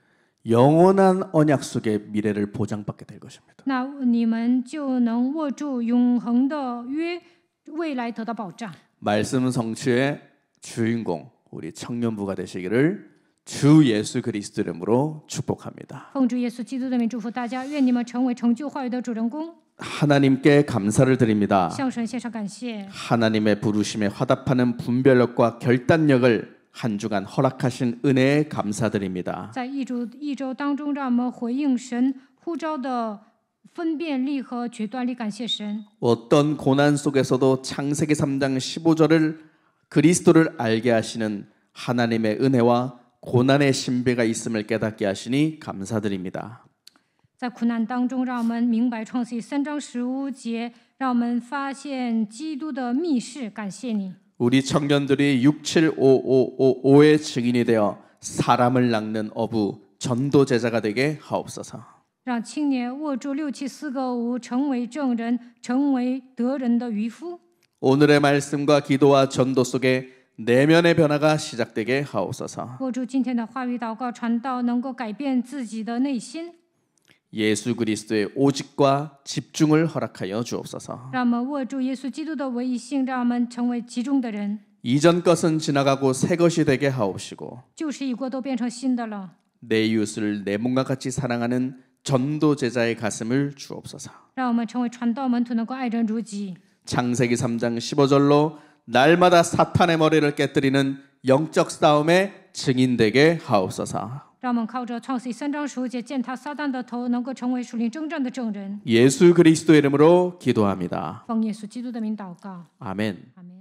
영원한 언약 속의 미래를 보장받게 될 것입니다. 那你们就能握住永恒的约，未来得到保障。 말씀 성취의 주인공 우리 청년부가 되시기를 주 예수 그리스도 이름으로 축복합니다. 奉主耶稣基督的名祝福大家，愿你们成为成就话语的主人公。 하나님께 감사를 드립니다. 向神献上感谢， 하나님의 부르심에 화답하는 분별력과 결단력을 한 주간 허락하신 은혜에 감사드립니다. 在一周当中，让我们回应神呼召的分辨力和决断力，感谢神。 어떤 고난 속에서도 창세기 3장 15절을 그리스도를 알게 하시는 하나님의 은혜와 고난의 신비가 있음을 깨닫게 하시니 감사드립니다. 在苦难当中，让我们明白创世记3章15节，让我们发现基督的密室，感谢你。 우리 청년들이 67555의 증인이 되어 사람을 낚는 어부 전도 제자가 되게 하옵소서. 让青年握住67495，成为证人，成为得人的渔夫。 오늘의 말씀과 기도와 전도 속에 내면의 변화가 시작되게 하옵소서. 握住今天的话语祷告传道，能够改变自己的内心。 예수 그리스도의 오직과 집중을 허락하여 주옵소서. 让我们握住耶稣基督的唯一性，让我们成为集中的人。 이전 것은 지나가고 새 것이 되게 하옵시고 旧事已过，都变成新的了。 내 이웃을 내 몸과 같이 사랑하는 전도 제자의 가슴을 주옵소서. 让我们成为传道门徒，能够爱人如己。 창세기 3장 15절로 날마다 사탄의 머리를 깨뜨리는 영적 싸움의 증인 되게 하옵소서. 让我们靠着创世记3章15节践踏撒旦的头，能够成为属灵征战的证人。 예수 그리스도의 이름으로 기도합니다. 奉耶稣基督的名祷告， 아멘. 아멘。